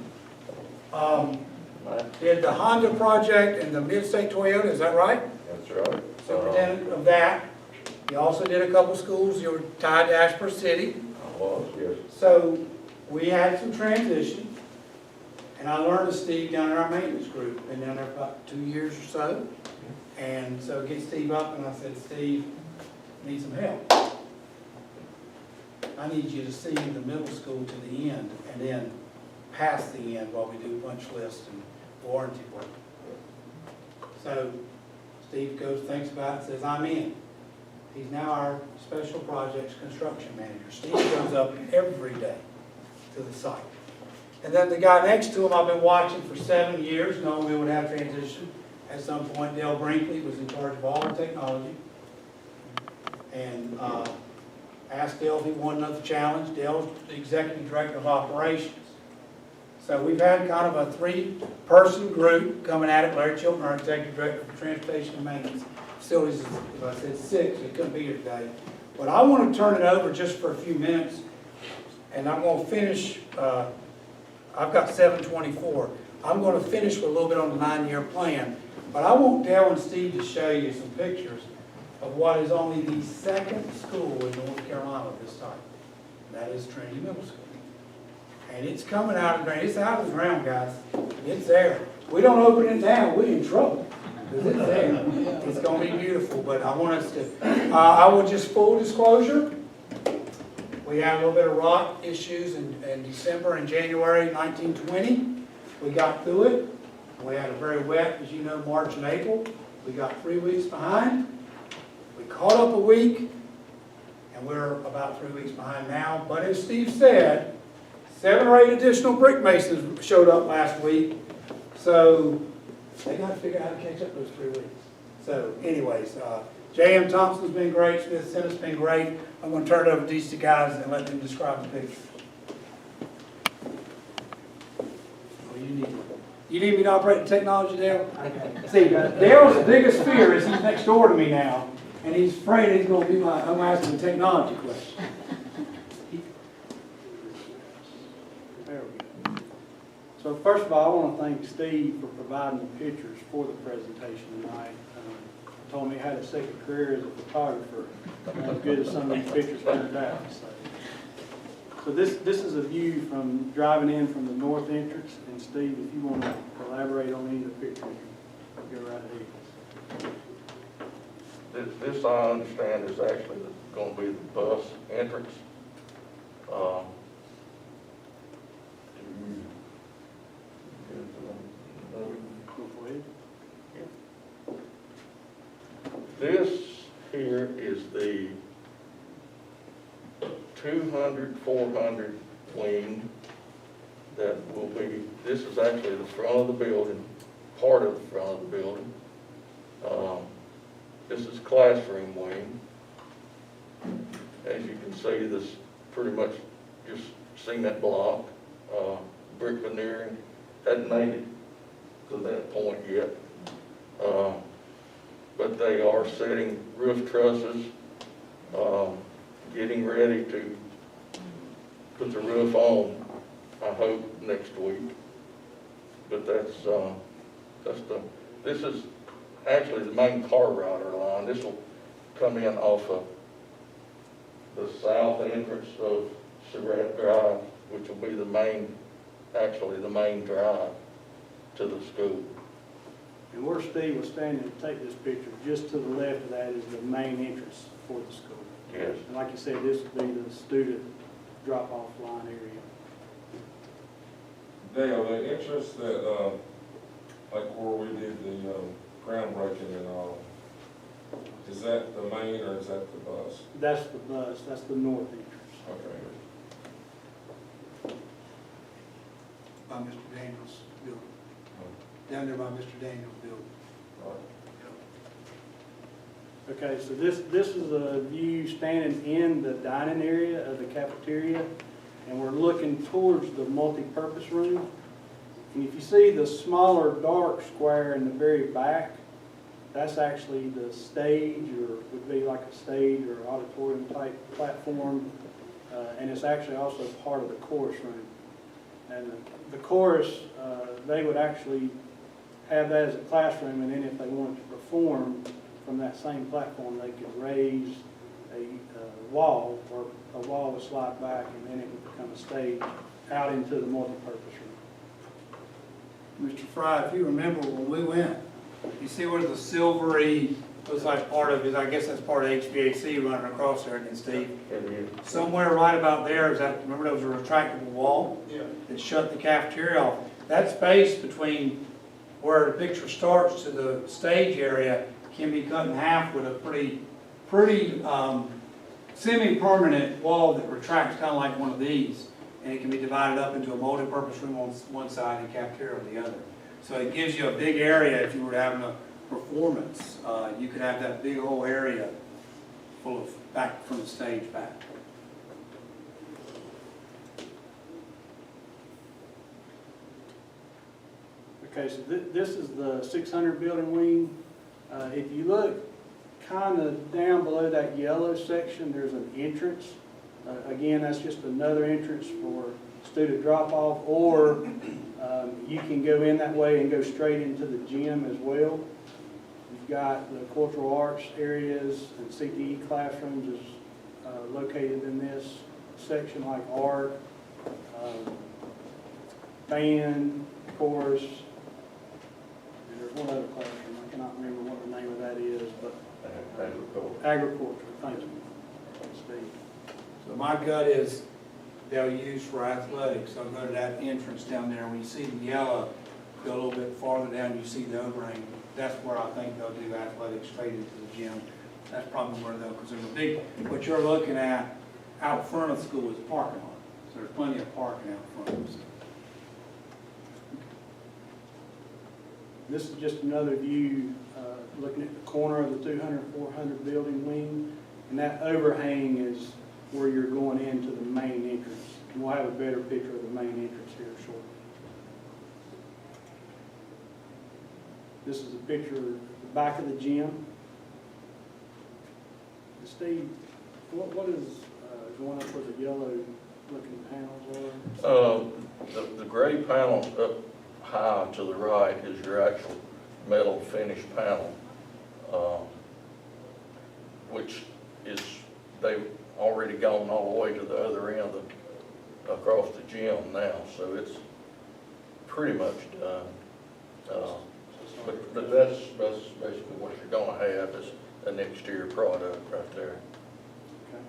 did the Honda project and the Mid-State Toyota, is that right? That's right. Superintendent of that. You also did a couple schools. You were tied to Ashburn City. I was, yes. So we had some transition, and I learned of Steve down in our maintenance group. Been down there for about 2 years or so. And so get Steve up, and I said, Steve, I need some help. I need you to see the middle school to the end, and then past the end while we do punch list and warranty work. So Steve goes, thinks about it, says, I'm in. He's now our special projects construction manager. Steve goes up every day to the site. And then the guy next to him, I've been watching for 7 years, knowing we would have transition. At some point, Dale Brinkley was in charge of all our technology. And asked Dale if he wanted another challenge. Dale's the executive director of operations. So we've had kind of a 3-person group coming at it. Larry Chilton, our executive director for transportation and maintenance. Facilities, as I said, 6. He couldn't be here today. But I want to turn it over just for a few minutes. And I'm going to finish, I've got 7:24. I'm going to finish with a little bit on the 9-year plan. But I want Dale and Steve to show you some pictures of what is only the 2nd school in North Carolina of this type. That is Trinity Middle School. And it's coming out of the ground. It's out of the ground, guys. It's there. We don't open it down, we're in trouble. Because it's there. It's going to be beautiful, but I want us to, I will just full disclosure. We had a little bit of rock issues in December and January 1920. We got through it. We had a very wet, as you know, March and April. We got 3 weeks behind. We caught up a week, and we're about 3 weeks behind now. But as Steve said, 7 or 8 additional brick masons showed up last week. So they got to figure out how to catch up those 3 weeks. So anyways, J.M. Thompson's been great. Smith Center's been great. I'm going to turn it over to these 2 guys and let them describe the picture. Oh, you need me to operate the technology, Dale? See, Dale's biggest fear is he's next door to me now, and he's afraid he's going to be I'm asking a technology question. There we go. So first of all, I want to thank Steve for providing the pictures for the presentation tonight. Told me he had a second career as a photographer, as good as some of these pictures turned out. So. So this is a view from driving in from the north entrance, and Steve, if you want to elaborate on any of the pictures, go right ahead. This I understand is actually gonna be the bus entrance. Go ahead. This here is the 200, 400 wing that will be, this is actually the front of the building, part of the front of the building. This is classroom wing. As you can see, this pretty much just cement block, brick veneering, hadn't made it to that point yet. But they are setting roof trusses, getting ready to put the roof on, I hope, next week. But this is actually the main car rider line. This will come in off of the south entrance of Surratt Drive, which will be the main drive to the school. And where Steve was standing to take this picture, just to the left of that is the main entrance for the school. Yes. And like you said, this would be the student drop-off line area. Dale, the entrance that, like where we did the groundbreaking and all, is that the main or is that the bus? That's the bus, that's the north entrance. Okay. By Mr. Daniels' building. Down there by Mr. Daniels' building. All right. Okay, so this is a view standing in the dining area of the cafeteria, and we're looking towards the multi-purpose room. And if you see the smaller dark square in the very back, that's actually the stage, or would be like a stage or auditorium type platform, and it's actually also part of the chorus room. And the chorus, they would actually have that as a classroom, and then if they wanted to perform from that same platform, they could raise a wall, or a wall would slide back, and then it would become a stage out into the multi-purpose room. Mr. Fry, if you remember when we went, you see where the silvery, looks like part of it, I guess that's part of HVAC running across there, again, Steve? Somewhere right about there, is that, remember there was a retractable wall? Yeah. That shut the cafeteria off. That space between where the picture starts to the stage area can be cut in half with a pretty semi-permanent wall that retracts kind of like one of these. And it can be divided up into a multi-purpose room on one side and cafeteria on the other. So it gives you a big area if you were having a performance. You could have that big whole area full of, back from the stage back. Okay, so this is the 600 building wing. If you look kind of down below that yellow section, there's an entrance. Again, that's just another entrance for student drop-off, or you can go in that way and go straight into the gym as well. You've got the cultural arts areas and CTE classrooms is located in this section, like art, band, chorus, and there's one other classroom, I cannot remember what the name of that is, but agriculture, thank you, Steve. So my gut is they'll use for athletics. They'll go to that entrance down there. When you see the yellow, go a little bit farther down, you see the overhang. That's where I think they'll do athletics straight into the gym. That's probably where they'll, because there's a big, what you're looking at out front of the school is parking lot. So there's plenty of parking out front of the school. This is just another view, looking at the corner of the 200, 400 building wing, and that overhang is where you're going into the main entrance. And we'll have a better picture of the main entrance here shortly. This is a picture of the back of the gym. Steve, what is going up where the yellow looking panels are? The gray panel up high to the right is your actual metal finish panel, which is, they've already gone all the way to the other end across the gym now, so it's pretty much done. But that's basically what you're gonna have is an exterior product right there. Okay.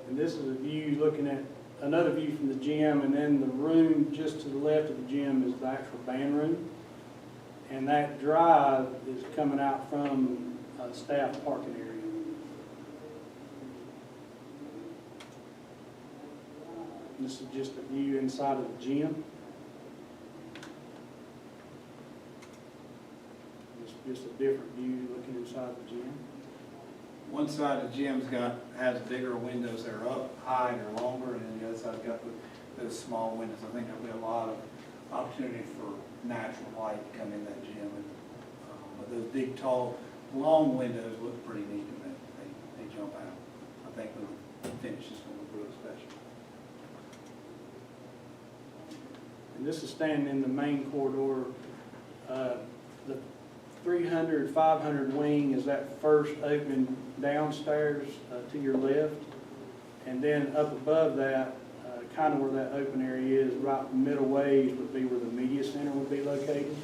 And this is a view looking at, another view from the gym, and then the room just to the left of the gym is the actual band room. And that drive is coming out from staff parking area. This is just a view inside of the gym. It's just a different view looking inside the gym. One side of the gym's has bigger windows that are up high and are longer, and then the other side's got those small windows. I think there'll be a lot of opportunity for natural light to come in that gym. And, but those big, tall, long windows look pretty neat, and they jump out. I think when the finish is going to look really special. And this is standing in the main corridor. The 300, 500 wing is that first open downstairs to your left. And then up above that, kind of where that open area is, right middle ways would be where the media center would be located.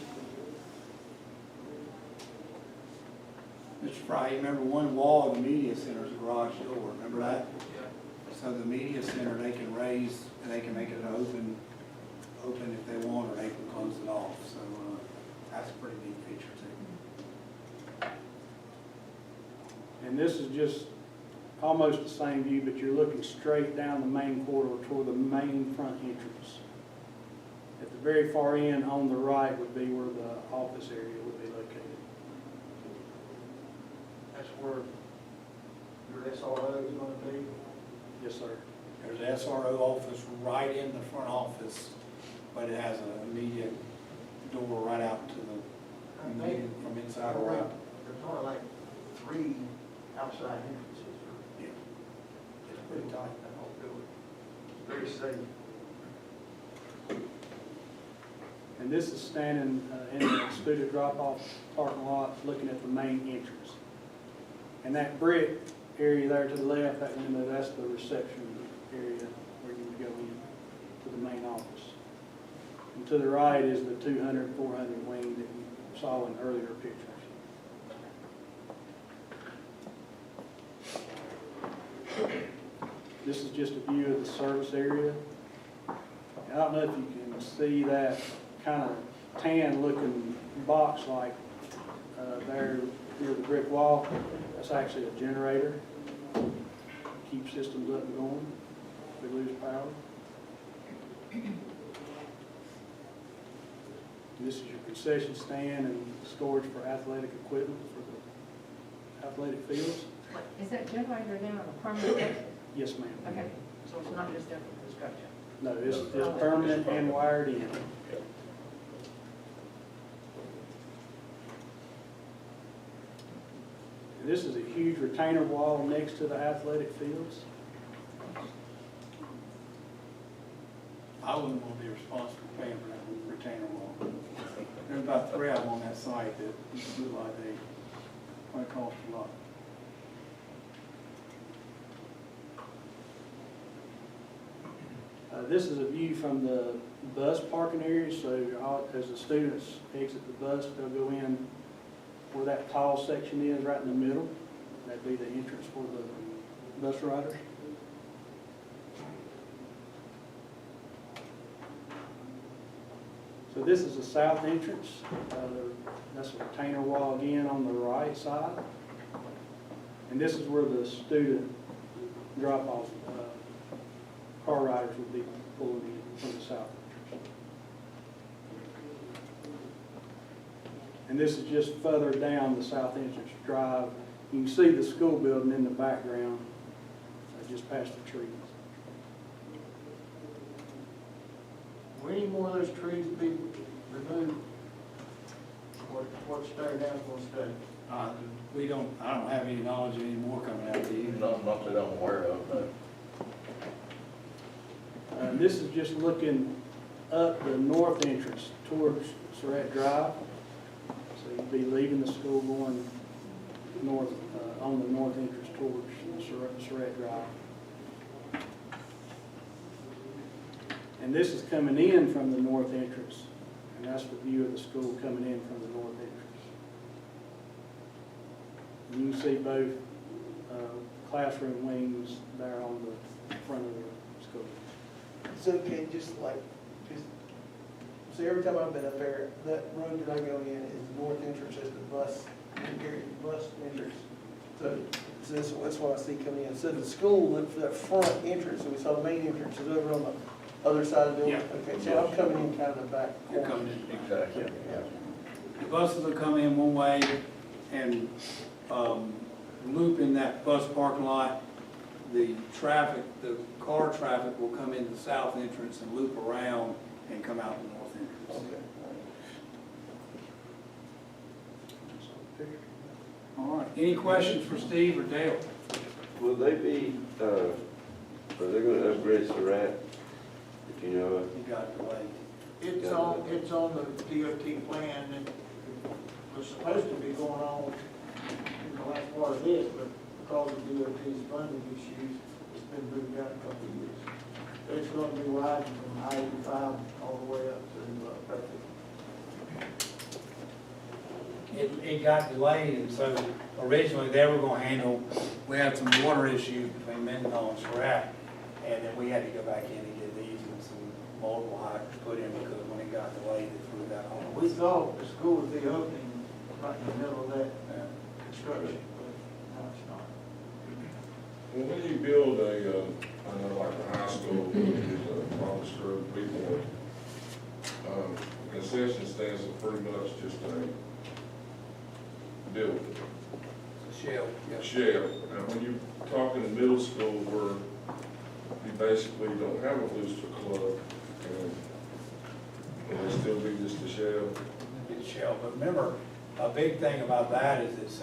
Mr. Fry, you remember one wall of the media center's garage door, remember that? So the media center, they can raise, and they can make it open if they want, or they can close it off. So that's a pretty neat feature too. And this is just almost the same view, but you're looking straight down the main corridor toward the main front entrance. At the very far end on the right would be where the office area would be located. That's where your SRO is going to be. Yes, sir. There's an SRO office right in the front office, but it has an immediate door right out to the, from inside or out. There's only like 3 outside entrances. Yeah. It's pretty tight. That won't do it. Very safe. And this is standing in the student drop-off parking lot looking at the main entrance. And that brick area there to the left, that window, that's the reception area where you would go in to the main office. And to the right is the 200, 400 wing that you saw in earlier pictures. This is just a view of the service area. I don't know if you can see that kind of tan looking box like there near the brick wall. That's actually a generator. Keep systems up and going if we lose power. This is your concession stand and storage for athletic equipment for the athletic fields. Is that generator down on a permanent basis? Yes, ma'am. Okay, so it's not just done for construction? No, it's permanent and wired in. This is a huge retainer wall next to the athletic fields. I wouldn't want to be responsible for paying for that retainer wall. There's about 3 of them on that site that look like they might cost a lot. This is a view from the bus parking area, so as the students exit the bus, they'll go in where that tall section is, right in the middle. That'd be the entrance for the bus riders. So this is the south entrance. That's a retainer wall again on the right side. And this is where the student drop-off car riders would be pulling in from the south entrance. And this is just further down the south entrance drive. You can see the school building in the background, just past the trees. Will any more of those trees be removed? What's staying down going to stay? I don't have any knowledge of any more coming out, do you? Not that I'm aware of, no. This is just looking up the north entrance towards Surratt Drive. So you'd be leaving the school going north, on the north entrance towards Surratt Drive. And this is coming in from the north entrance, and that's the view of the school coming in from the north entrance. And you can see both classroom wings there on the front of the school. So can so every time I've been up there, that road that I go in is the north entrance, is the bus entrance. So that's what I see coming in. So the school, that front entrance, so we saw the main entrance is over on the other side of the building? Yeah. Okay, so I'm coming in kind of the back You're corner. coming in. Exactly. Yeah. The buses will come in one way and loop in that bus parking lot. The traffic, the car traffic will come in the south entrance and loop around and come out the north entrance. Okay. All right, any questions for Steve or Dale? Will they be, are they gonna upgrade Surratt? If you know it? You got it delayed. It's on the DOT plan, and it was supposed to be going on in the last part of this, but because of DOT's funding issues, it's been moved out a couple of years. It's gonna be widened from I-85 all the way up to Bedford. It got delayed, and so originally they were gonna handle, we had some water issues between Mendenhall and Surratt, and then we had to go back in and get these and some multiple hydrants put in, because when it got delayed, they threw that on. We thought the school would be opening right in the middle of that Yeah. construction, but now it's not. Well, when you build a, I know like a high school, Thomas Grove, people, concession stands are pretty much just a building, Shell, a shell. Now, when you talk in the middle school where you basically don't have a booster club, and it'll still be just a shell. It's shell, but remember, a big thing about that is it's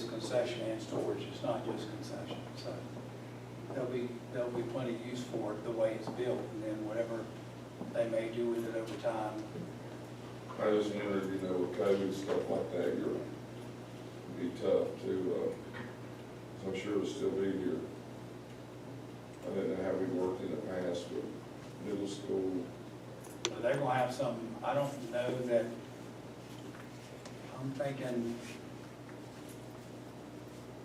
concession and storage, it's not just concession, so there'll be plenty of use for it the way it's built, and then whatever they may do with it over time. I just wondered, you know, with COVID and stuff like that, it'd be tough to, I'm sure it'll still be here. I didn't know how we worked in the past with middle school. But they're gonna have some, I don't know that, I'm thinking,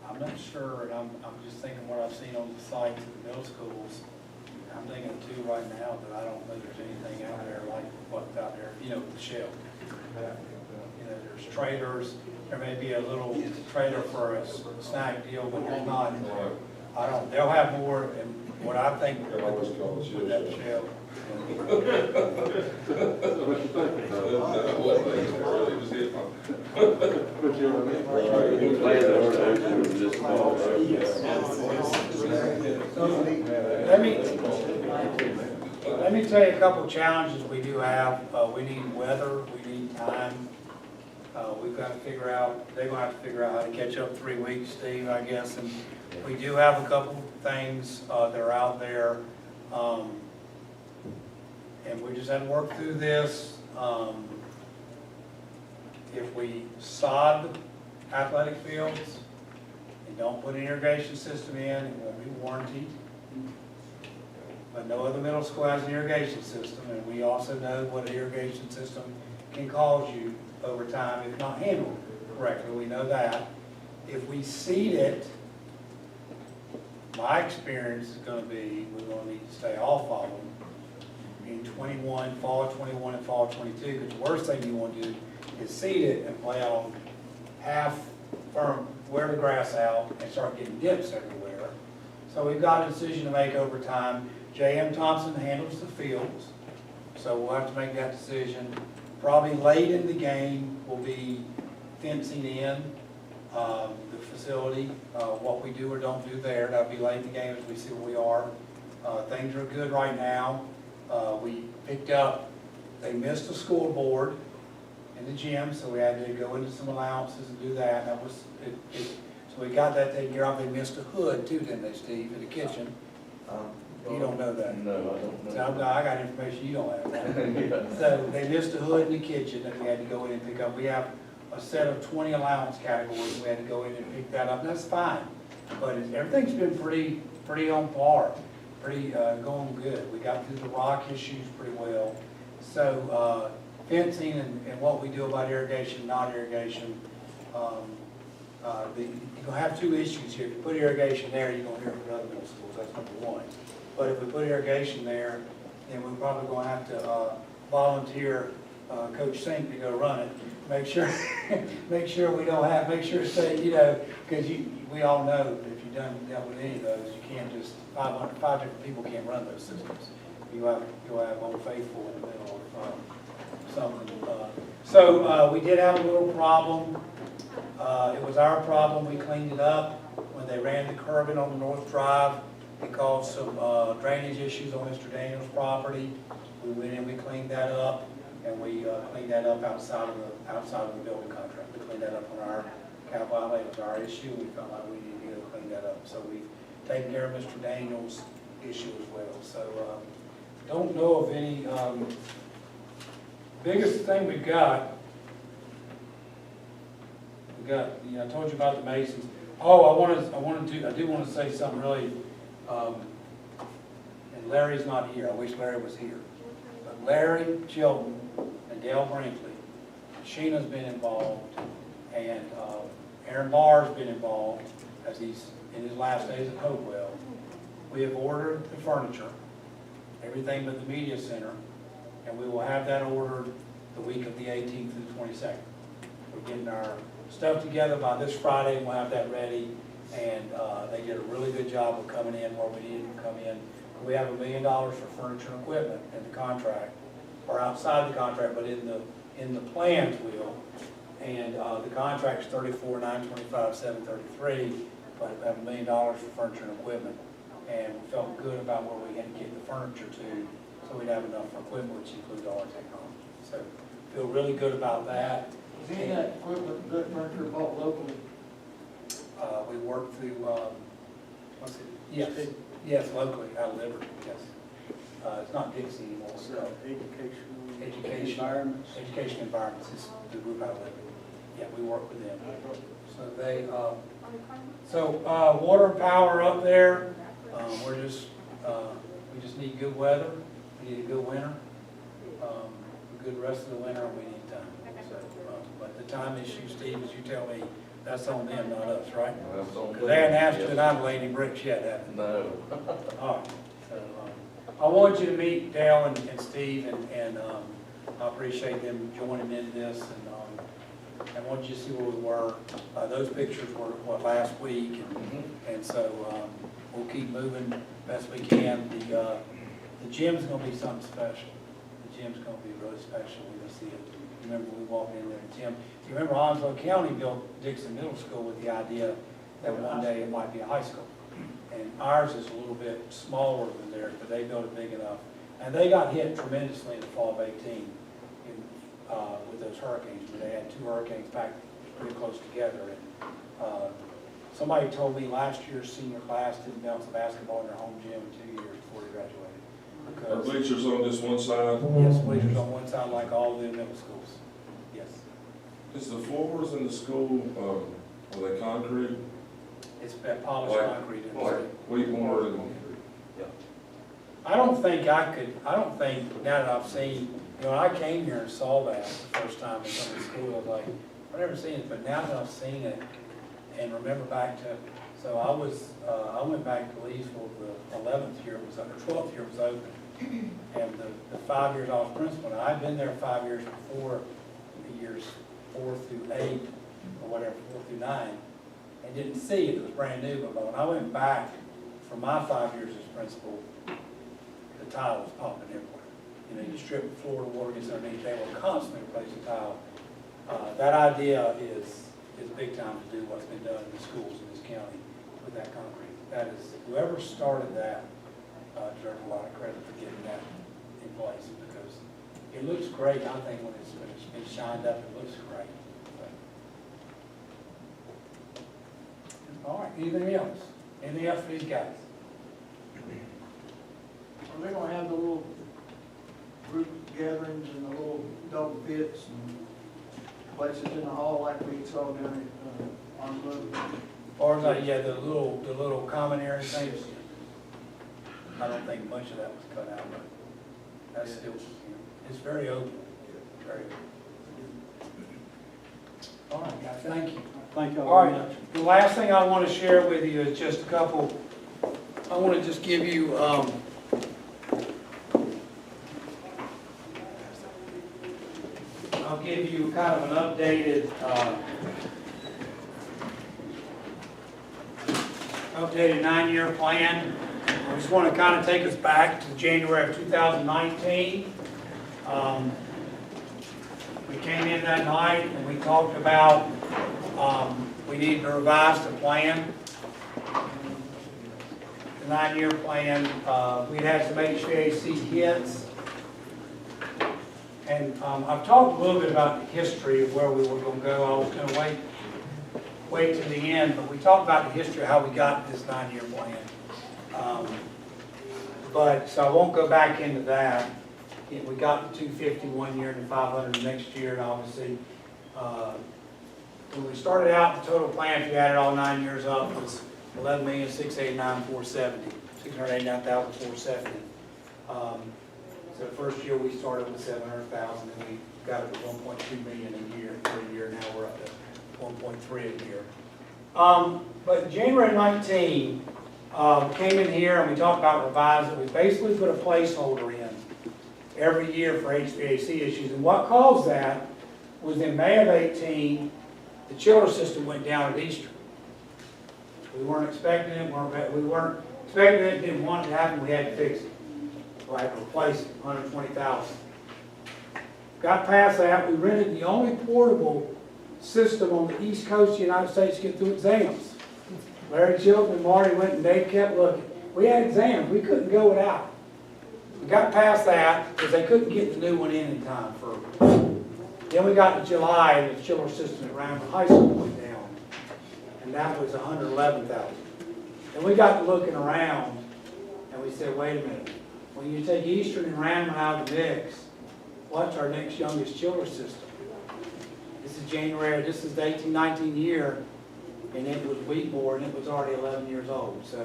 I'm not sure, and I'm just thinking what I've seen on the sites of the middle schools. I'm thinking of two right now, but I don't know there's anything out there like what's out there, you know, the shell. You know, there's trailers, there may be a little trailer for a snack deal, but there's not. They'll have more, and what I think I always call it with that shell. Let me tell you a couple of challenges we do have. We need weather, we need time. We've got to figure out, they're going to have to figure out how to catch up 3 weeks, Steve, I guess. And we do have a couple things that are out there. And we just have to work through this. If we sod athletic fields and don't put an irrigation system in, it won't be warranted. But no other middle school has an irrigation system, and we also know what an irrigation system can cause you over time if not handled correctly. We know that. If we seed it, my experience is going to be we're going to need to stay off of them in 21, fall of 21 and fall of 22, because the worst thing you want to do is seed it and play on half firm, wear the grass out and start getting dips everywhere. So we've got a decision to make over time. J.M. Thompson handles the fields, so we'll have to make that decision. Probably late in the game will be fencing in the facility, what we do or don't do there. That'll be late in the game as we see where we are. Things are good right now. We picked up, they missed a scoreboard in the gym, so we had to go into some allowances and do that. That was so we got that taken care of. They missed a hood too, didn't they, Steve, in the kitchen? You don't know that. No, I don't know. So I got information you don't have. So they missed a hood in the kitchen that we had to go in and pick up. We have a set of 20 allowance categories. We had to go in and pick that up. And that's fine, but everything's been pretty on par. pretty, going good. We got through the rock issues pretty well. So, fencing and what we do about irrigation, not irrigation, you're gonna have two issues here. If you put irrigation there, you're gonna hear from other middle schools, that's number one. But if we put irrigation there, then we're probably gonna have to, volunteer, Coach Sink to go run it. Make sure, make sure we don't have, make sure say, you know, because we all know that if you've dealt with any of those, you can't just, five different people can't run those systems. You'll have Old Faithful in the middle of, something. So, we did have a little problem. It was our problem, we cleaned it up. When they ran the curbing on the North Drive, it caused some drainage issues on Mr. Daniels' property. We went in, we cleaned that up, and we cleaned that up outside of the building contract. We cleaned that up on our capital outlay, it was our issue, we felt like we needed to go clean that up. So we've taken care of Mr. Daniels' issue as well. So, don't know of any, biggest thing we've got, you know, I told you about the Masons. Oh, I do want to say something really, and Larry's not here, I wish Larry was here. But Larry Chilton and Dale Brinkley, Sheena's been involved, and Aaron Barr's been involved, as he's in his last days at Hopewell. We have ordered the furniture, everything but the media center, and we will have that ordered the week of the 18th to the 22nd. We're getting our stuff together by this Friday, and we'll have that ready. And they did a really good job of coming in where we needed them to come in. We have $1 million for furniture and equipment in the contract, or outside the contract, but in the plans will. And the contract's $34,925,733, but we have $1 million for furniture and equipment. And we felt good about where we had to get the furniture to, so we'd have enough for equipment, which includes all our technology. So feel really good about that. Is any of that equipment, that furniture bought locally? We work through, what's it? Yes, locally, out of Liberty, yes. It's not Dixie anymore, so. Education. Environments. Education Environments is the group out of Liberty. Yeah, we work with them. So they, water and power up there, we just need good weather, we need a good winter, a good rest of the winter, and we need time. So, but the time issue, Steve, as you tell me, that's on them, not us, right? That's on Because they hadn't asked you them. and I'm laying bricks yet, have they? No. All right. So, I want you to meet Dale and Steve, and I appreciate them joining in this, and I want you to see where we were. Those pictures were, last week, and so we'll keep moving best we can. The gym's gonna be something special. The gym's gonna be really special when you see it. Remember, we walked in there, Tim, you remember Onslow County built Dixon Middle School with the idea that one day it might be a high school. And ours is a little bit smaller than theirs, but they built it big enough. And they got hit tremendously in the fall of 18 with those hurricanes, but they had two hurricanes back pretty close together. And somebody told me last year's senior class didn't bounce a basketball in their home gym in 2 years before they graduated. Our bleachers on this one side. Yes, bleachers on one side like all the middle schools. Yes. Is the floors in the school, are they concrete? It's that polished Like- concrete. Like Wheatmore and, I don't think, now that I've seen, you know, when I came here and saw that the first time in some of the school, I was like, I've never seen it, but now that I've seen it and remember back to, so I went back to Leesville the 11th year, the 12th year was open. And the 5 years I was principal, and I'd been there 5 years before, the years 4 through 8, or whatever, 4 through 9, and didn't see it, it was brand new, but when I went back for my 5 years as principal, the tile was popping everywhere. You know, you strip the floor, the water gets underneath, they will constantly replace the tile. That idea is big time to do what's been done in the schools in this county with that concrete. That is, whoever started that deserves a lot of credit for getting that in place, because it looks great, I think, when it's been shined up, it looks great. All right, anything else? Anything else for these guys? Are they gonna have the little group gatherings and the little double pits and places in the hall like we saw down at Onslow? Or like, yeah, the little common area things? I don't think much of that was cut out, but that's still, it's very open, very open. All right, guys, thank you. Thank you All all very right, much. the last thing I want to share with you is just a couple, I want to just give you, I'll give you kind of an updated, updated 9-year plan. I just want to kind of take us back to January of 2019. We came in that night and we talked about we needed to revise the plan. The 9-year plan, we'd had some HVAC hits. And I've talked a little bit about the history of where we were going to go. I was going to wait to the end, but we talked about the history of how we got this 9-year plan. So I won't go back into that. We got the 250 one year and the 500 next year, and obviously, when we started out, the total plan, if you added all 9 years up, was $11,689,470, $689,470. So the first year we started with 700,000, and we got it to 1.2 million a year per year. Now we're up to 1.3 a year. But January 19 came in here and we talked about revising. We basically put a placeholder in every year for HVAC issues. And what caused that was in May of 18, the chiller system went down at Eastern. We weren't expecting it. We weren't expecting it. Didn't want it to happen. We had to fix it. So I had to replace it, $120,000. Got past that. We rented the only portable system on the East Coast of the United States to get through exams. Larry Chilton and Marty went and they kept looking. We had exams. We couldn't go without. We got past that because they couldn't get the new one in time for. Then we got to July and the chiller system at Randall High School went down. And that was $111,000. And we got to looking around and we said, wait a minute. When you take Eastern and Randall out of the mix, what's our next youngest chiller system? This is January, this is the 18-19 year, and it was Wheatmore, and it was already 11 years old. So,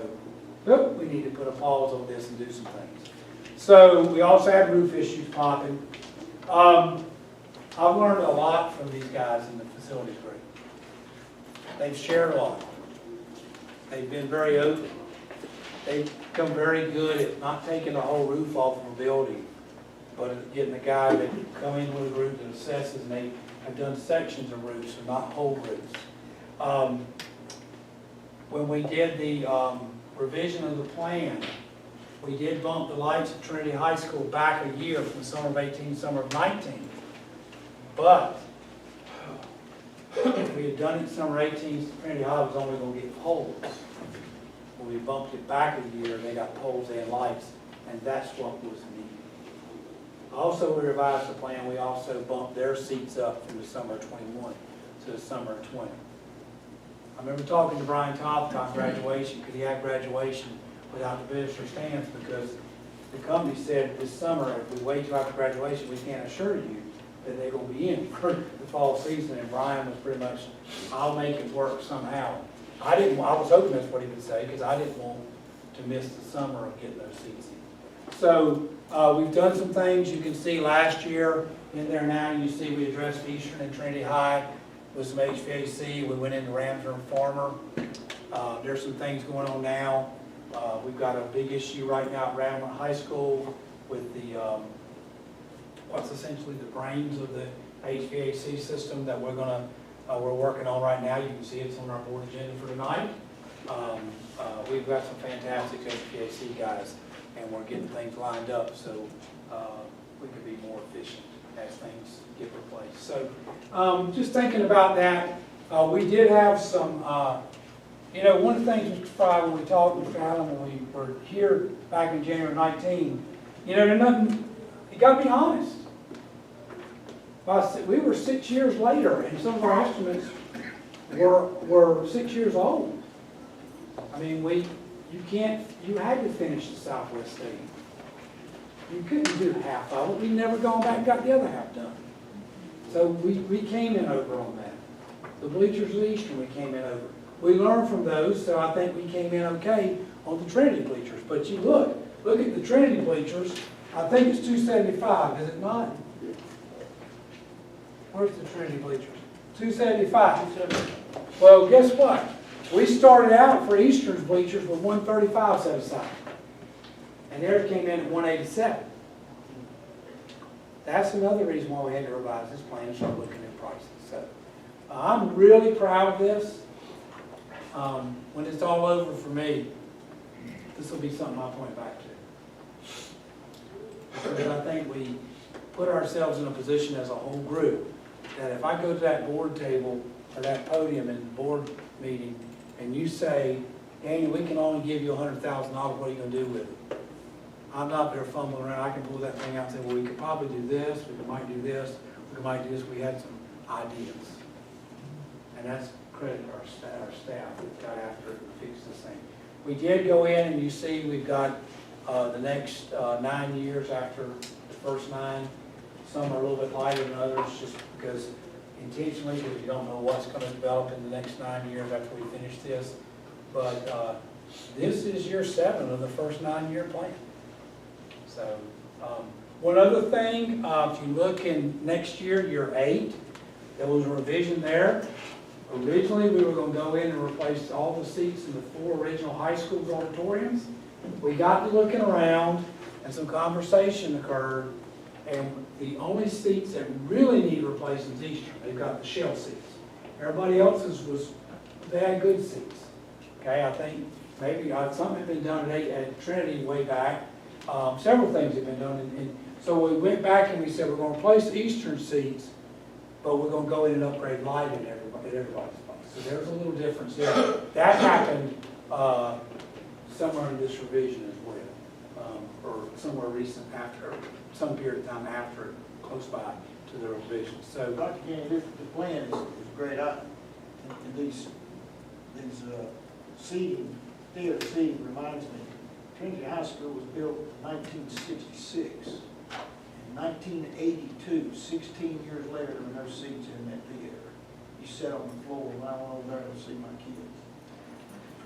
we need to put a pause on this and do some things. So, we also had roof issues popping. I've learned a lot from these guys in the facilities group. They've shared a lot. They've been very open. They've become very good at not taking the whole roof off of a building, but getting a guy that can come in with a group that assesses, and they have done sections of roofs and not whole roofs. When we did the revision of the plan, we did bump the lights at Trinity High School back a year from summer of 18 to summer of 19. But if we had done it summer 18, Trinity High was only going to get poles. When we bumped it back a year, they got poles and lights, and that's what was needed. Also, we revised the plan. We also bumped their seats up from the summer of 21 to the summer of 20. I remember talking to Brian Todd about graduation. Could he have graduation without the visitor stands? Because the company said this summer, if we wait till after graduation, we can't assure you that they're going to be in for the fall season. And Brian was pretty much, I'll make it work somehow. I was hoping that's what he would say, because I didn't want to miss the summer of getting those seats in. So we've done some things. You can see last year in there now, you see we addressed Eastern and Trinity High with some HVAC. We went into Ramsey and Farmer. There's some things going on now. We've got a big issue right now at Ramsey High School with the, what's essentially the brains of the HVAC system that we're working on right now. You can see it's on our board agenda for tonight. We've got some fantastic HVAC guys, and we're getting things lined up so we can be more efficient as things get replaced. So just thinking about that, we did have some, one of the things, Mr. Fry, when we talked with Allen when we were here back in January 19, there's nothing, you got to be honest. We were 6 years later, and some of our estimates were 6 years old. I mean, you had to finish the Southwest Stadium. You couldn't do half of it. We'd never gone back and got the other half done. So we came in over on that. The bleachers at Eastern, we came in over. We learned from those, so I think we came in okay on the Trinity bleachers. But you look, Look at the Trinity bleachers, I think it's $275, is it not? Where's the Trinity bleachers? $275. Well, guess what? We started out for Eastern's bleachers with $135 set aside. And theirs came in at $187. That's another reason why we had to revise this plan and start looking at prices. So, I'm really proud of this. When it's all over for me, this will be something I'll point back to. Because I think we put ourselves in a position as a whole group, that if I go to that board table, or that podium in the board meeting, and you say, Daniel, we can only give you $100,000, what are you gonna do with it? I'm not there fumbling around, I can pull that thing out and say, well, we could probably do this, we might do this, we might do this, we had some ideas. And that's credit to our staff that got after it and fixed this thing. We did go in, and you see we've got the next 9 years after the first 9. Some are a little bit lighter than others, just because intentionally, because you don't know what's going to develop in the next 9 years after we finish this. But this is year 7 of the first 9-year plan. So, one other thing, if you look in next year, year 8, there was a revision there. Originally, we were going to go in and replace all the seats in the 4 original high school auditoriums. We got to looking around, and some conversation occurred, and the only seats that really need replacing is Eastern. They've got the shell seats. Everybody else's they had good seats. Okay, I think maybe something had been done at Trinity way back. Several things have been done, and so we went back and we said we're going to replace the Eastern seats, but we're going to go in and upgrade lighting at everybody's place. So there's a little difference there. That happened somewhere in this revision as well, or somewhere recent after, some period of time after, close by to the revision. So, Dr. Kenny, the plan is great. And these seating, theater seating reminds me, Trinity High School was built in 1966. In 1982, 16 years later, there were no seats in that theater. You sat on the floor, and I went over there to see my kids.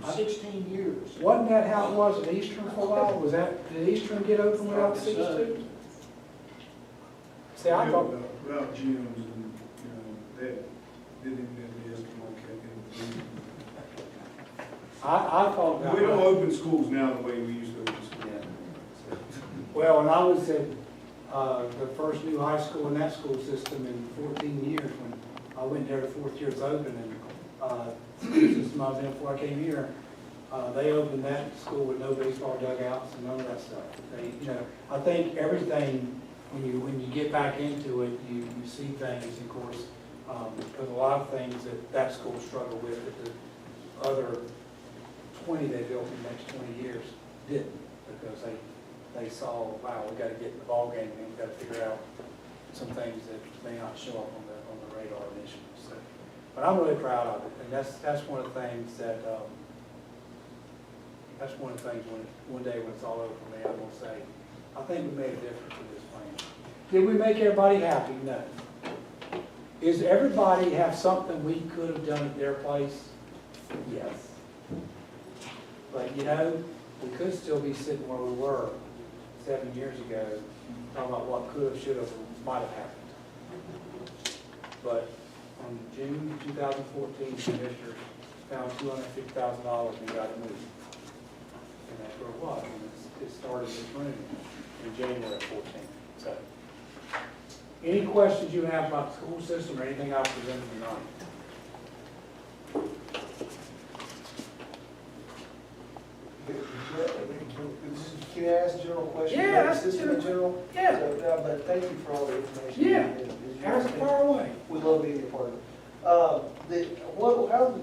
For 16 years. wasn't that how it was at Eastern for a while? Did Eastern get open without seats too? See, I thought, Without gyms and, that didn't even have the Eskimo cafe. I thought that. We don't open schools now the way we used to open schools. Well, when I was at the first new high school in that school system in 14 years, when I went there the 4th year it was open, and the school system I was in before I came here, they opened that school with no baseball dugouts and none of that stuff. I think everything, when you get back into it, you see things, of course, because a lot of things that school struggled with that the other 20 they built in the next 20 years didn't, because they saw, wow, we got to get in the ball game, and we got to figure out some things that may not show up on the radar initially. So, but I'm really proud of it, and that's one of the things that when one day when it's all over for me, I'm gonna say, I think we made a difference with this plan. Did we make everybody happy? No. Is everybody have something we could have done at their place? Yes. But we could still be sitting where we were 7 years ago, talking about what could have, should have, might have happened. But on June 2014, commissioners found $250,000 and got it moved. And that's where it was, and it started this room in January of 14. So, any questions you have about the school system or anything I presented tonight? Can I ask a general question? Yeah, about the ask a system in general? Yeah. So, but thank you for all the information. Yeah. As Ask far away. we love being a part of it.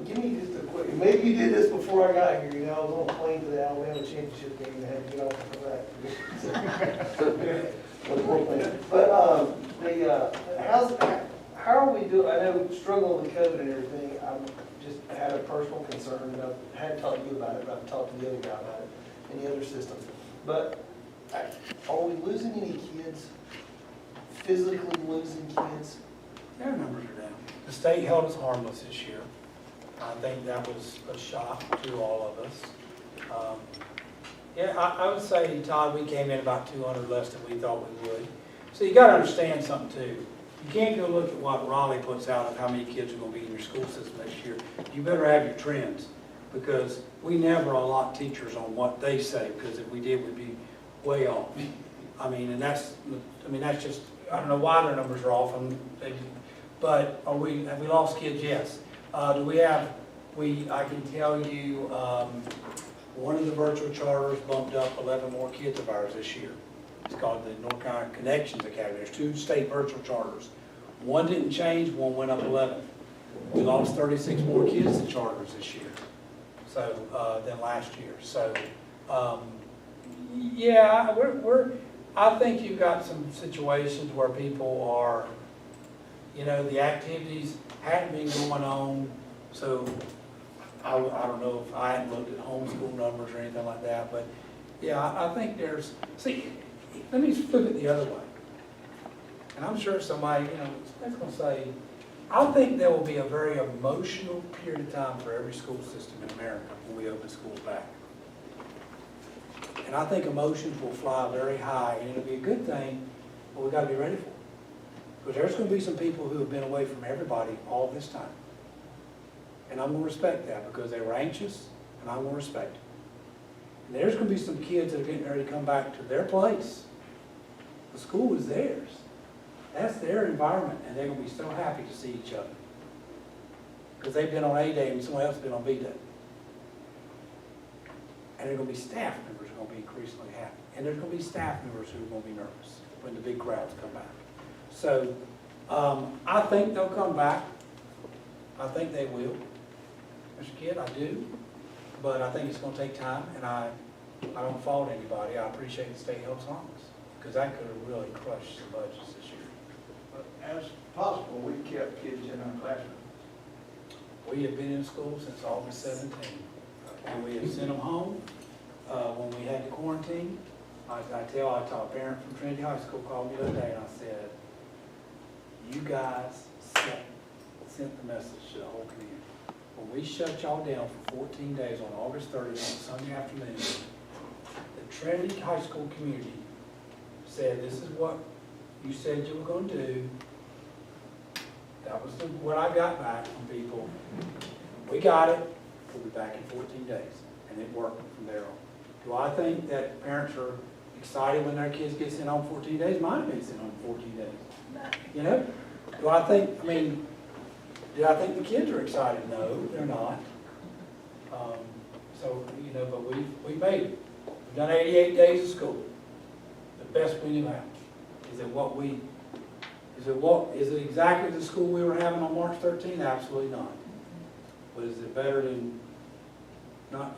Give me just a quick, maybe you did this before I got here, I was on a plane to the Alabama championship game and had to get off for that. But, how are we doing, I know struggling with COVID and everything, I'm just had a personal concern, and I hadn't talked to you about it, but I've talked to the other guy about it, and the other systems. But are we losing any kids, physically losing kids? Their numbers are down. The state held us harmless this year. I think that was a shock to all of us. Yeah, I would say, Todd, we came in about 200 less than we thought we would. So you gotta understand something too. You can't go look at what Raleigh puts out of how many kids are gonna be in your school system this year. You better have your trends, because we never allot teachers on what they say, because if we did, we'd be way off. I mean, that's just, I don't know why their numbers are off, but have we lost kids? Yes. Do we have, I can tell you, one of the virtual charters bumped up 11 more kids of ours this year. It's called the North Carolina Connections Academy. There's 2 state virtual charters. One didn't change, one went up 11. We lost 36 more kids to charters this year, so, than last year. So, yeah, I think you've got some situations where people are, the activities hadn't been going on, so I don't know if I hadn't looked at homeschool numbers or anything like that, but yeah, I think let me flip it the other way. And I'm sure somebody, that's gonna say, I think there will be a very emotional period of time for every school system in America when we open schools back. And I think emotions will fly very high, and it'll be a good thing, but we gotta be ready for it. Because there's gonna be some people who have been away from everybody all this time. And I'm gonna respect that, because they were anxious, and I'm gonna respect it. And there's gonna be some kids that are getting ready to come back to their place. The school is theirs. That's their environment, and they're gonna be so happy to see each other. Because they've been on A Day and someone else has been on B Day. And there are gonna be staff members who are gonna be increasingly happy. And there's gonna be staff members who are gonna be nervous when the big crowds come back. So, I think they'll come back. I think they will. Mr. Kidd, I do. But I think it's gonna take time, and I don't fault anybody. I appreciate the state helps on us, because that could have really crushed the budgets this year. But as possible, we kept kids in our classroom. We have been in school since August 17, and we have sent them home. When we had the quarantine, I taught a parent from Trinity High School called me the other day, and I said, you guys sent the message to the whole community. When we shut y'all down for 14 days on August 30th on Sunday afternoon, the Trinity High School community said, this is what you said you were going to do. That was what I got back from people. We got it. We'll be back in 14 days. And it worked from there on. Do I think that parents are excited when their kids get sent home 14 days? Mine have been sent home 14 days. Do I think the kids are excited? No, they're not. But we made it. We've done 88 days of school. The best we knew how. Is it exactly the school we were having on March 13th? Absolutely not. But is it better than not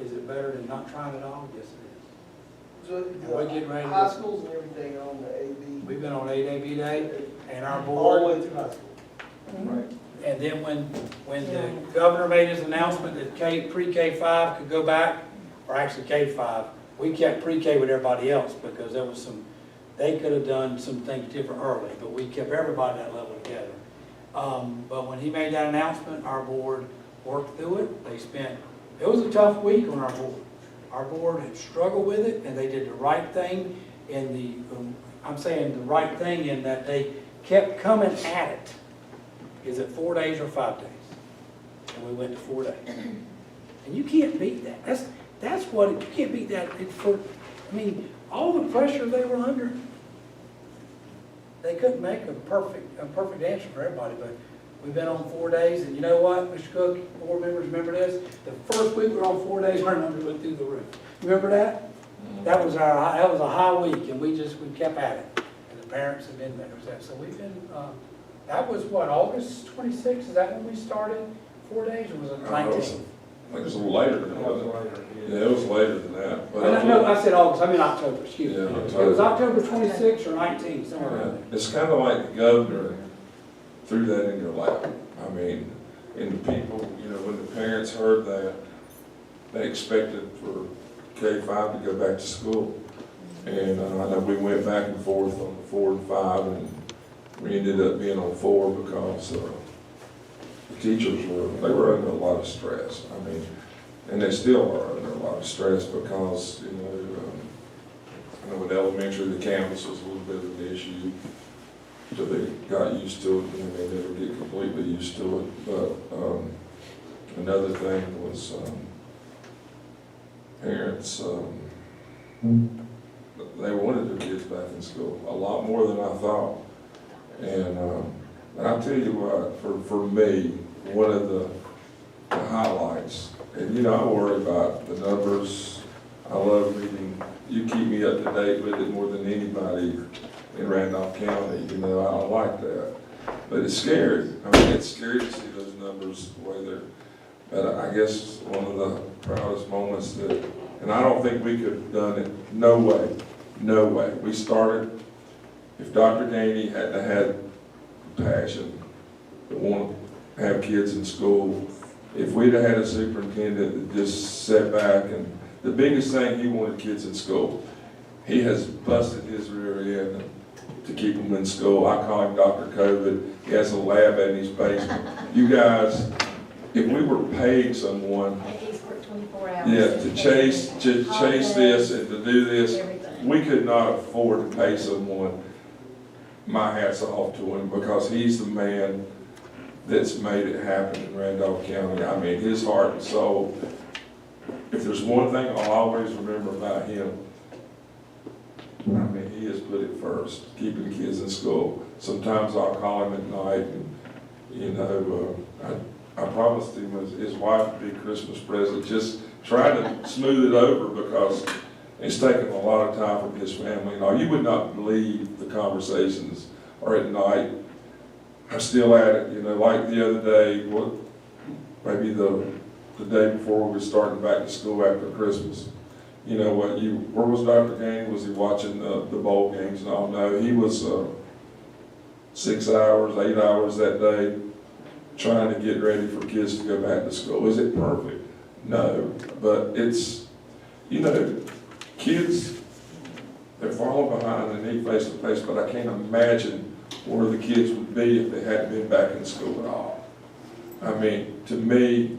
trying at all? Yes, it is. So we're getting ready to high schools and everything on the AB. We've been on A Day, B Day, and our All the board. way through high school. Right. And then when the governor made his announcement that pre-K-5 could go back, or actually K-5, we kept pre-K with everybody else, because there was they could have done some things different early, but we kept everybody at that level together. But when he made that announcement, our board worked through it. It was a tough week on our board. Our board had struggled with it, and they did the right thing I'm saying the right thing in that they kept coming at it. Is it 4 days or 5 days? And we went to 4 days. And you can't beat that. You can't beat that. All the pressure they were under, they couldn't make a perfect answer for everybody, but we've been on 4 days, and you know what, Mr. Cook, board members, remember this? The first week we were on 4 days, our numbers went through the roof. Remember that? That was a high week, and we kept at it. And the parents have been there. So we've been, that was what, August 26th? Is that when we started 4 days, or was it 19? I think it was a little later than that. Yeah, it was later than that. But No, I said August, I mean October, excuse me. Yeah, It was October 26th or 19th, somewhere around there. It's kind of like the governor threw that in your lap. And the people, when the parents heard that, they expected for K-5 to go back to school. And I know we went back and forth on the 4 and 5, and we ended up being on 4 because the teachers were under a lot of stress. And they still are under a lot of stress because, I know with elementary, the campus was a little bit of an issue. So they got used to it, and they never get completely used to it. But another thing was parents, they wanted their kids back in school, a lot more than I thought. And I'll tell you what, for me, one of the highlights, and I worry about the numbers. I love reading. You keep me up to date with it more than anybody in Randolph County. I like that. But it's scary. I mean, it's scary to see those numbers the way they're. But I guess one of the proudest moments that, and I don't think we could have done it. No way. No way. We started. If Dr. Gainey hadn't had passion to want to have kids in school, if we'd have had a superintendent that just sat back and the biggest thing, he wanted kids in school. He has busted his rear end to keep them in school. I call him Dr. COVID. He has a lab in his basement. You guys, if we were paying someone, He's for 24 hours. yeah, to chase this and to do this, we could not afford to pay someone. My hat's off to him because he's the man that's made it happen in Randolph County. I mean, his heart and soul. If there's one thing I'll always remember about him, I mean, he has put it first, keeping kids in school. Sometimes I'll call him at night and, I promised him his wife would be a Christmas present, just try to smooth it over because it's taken a lot of time from his family and all. You would not believe the conversations are at night. I'm still at it, like the other day, maybe the day before we were starting back to school after Christmas. Where was Dr. Gainey? Was he watching the bowl games and all? No, he was 6 hours, 8 hours that day trying to get ready for kids to go back to school. Is it perfect? No, but it's, kids, they're falling behind and need face-to-face, but I can't imagine where the kids would be if they hadn't been back in school at all. I mean, to me,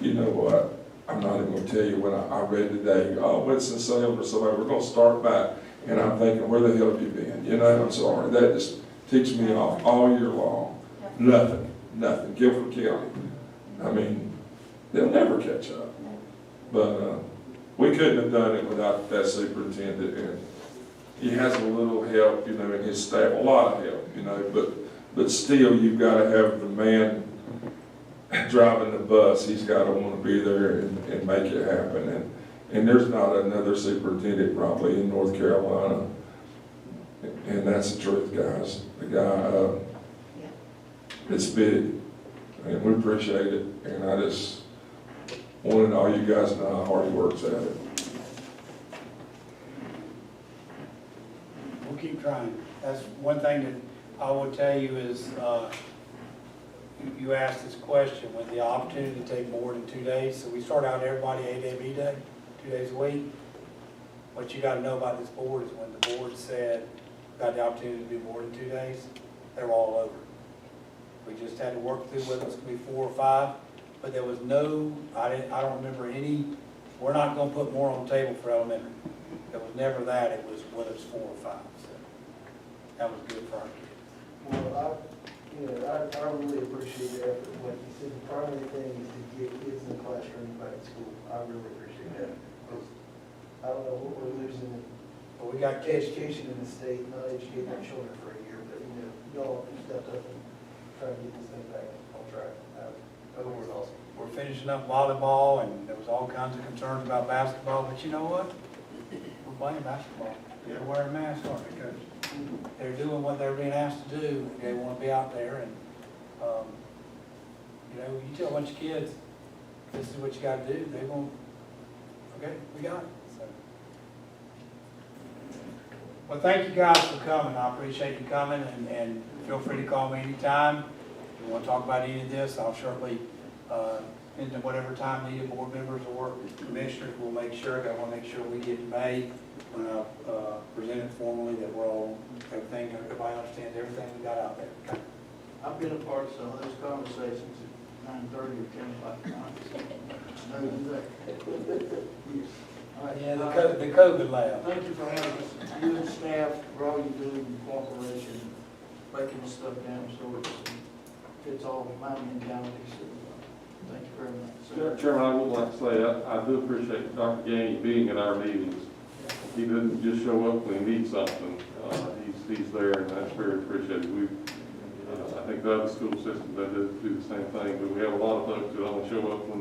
you know what, I'm not even gonna tell you when I read today, Winston-Salem or somebody, we're gonna start back, and I'm thinking, where the hell have you been? I'm sorry, that just ticks me off all year long. Nothing, Guilford County. I mean, they'll never catch up. But we couldn't have done it without that superintendent, and he has a little help, in his staff, a lot of help, but still, you've got to have the man driving the bus. He's got to want to be there and make it happen. And there's not another superintendent probably in North Carolina, and that's the truth, guys. The guy, it's big, and we appreciate it. And I just wanted all you guys to know how hard he works at it. We'll keep trying. That's one thing that I would tell you is, you asked this question, with the opportunity to take more than 2 days. So we start out everybody 8 day, 2 days a week. What you gotta know about this board is when the board said, got the opportunity to do more than 2 days, they're all over. We just had to work through whether it's gonna be 4 or 5, but there was no, I don't remember any, we're not gonna put more on the table for elementary. There was never that, it was whether it's 4 or 5, so that was good for our kids. Well, I really appreciate the effort. Like you said, the primary thing is to get kids in the classroom back in school. I really appreciate that. Because I don't know what we're losing in But we got kids, education in the state, not educating our children for a year, but y'all stepped up and tried to get this thing back on track. That was awesome. we're finishing up volleyball, and there was all kinds of concerns about basketball, but you know what? We're playing basketball. They're wearing masks, aren't they, Coach? They're doing what they're being asked to do. They want to be out there, and, you tell a bunch of kids, this is what you got to do, they won't, okay, we got it. So. Well, thank you guys for coming. I appreciate you coming, and feel free to call me anytime. If you want to talk about any of this, I'll certainly, into whatever time needed, board members or commissioners will make sure, I want to make sure we get May when I present it formally, that we're all, everybody understands everything we got out there. Okay? I've been a part of some of those conversations at 9:30 or 10 o'clock at night. So I know All right. Yeah, the COVID lab. Thank you for having us, you and staff, for all you do in cooperation, breaking this stuff down so it's all my mentality. So, thank you very much. Chairman, I would like to say, I do appreciate Dr. Gaines being at our meetings. He doesn't just show up when he needs something. He's there, and that's very appreciated. I think the other school systems, they do the same thing, but we have a lot of folks that only show up when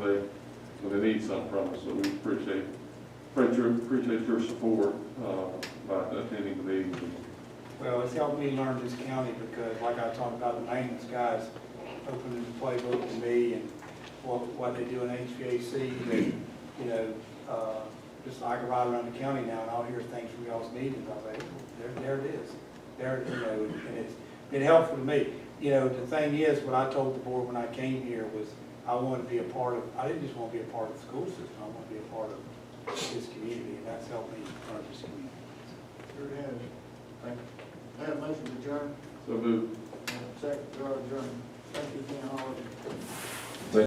they need something from us, so we appreciate your support by attending the meetings. Well, it's helped me learn this county because like I talked about, the maintenance guys opening the playbook to me and what they do in HVAC, and, just like I ride around the county now and I'll hear things from y'all's meetings, I'll say, there it is. There, and it's been helpful to me. The thing is, what I told the board when I came here was I wanted to be a part of, I didn't just want to be a part of the school system, I want to be a part of this community, and that's helped me run this community. Sure has. Thank you. I have a motion to adjourn. So moved. Second, we are adjourned. Thank you again, all of you.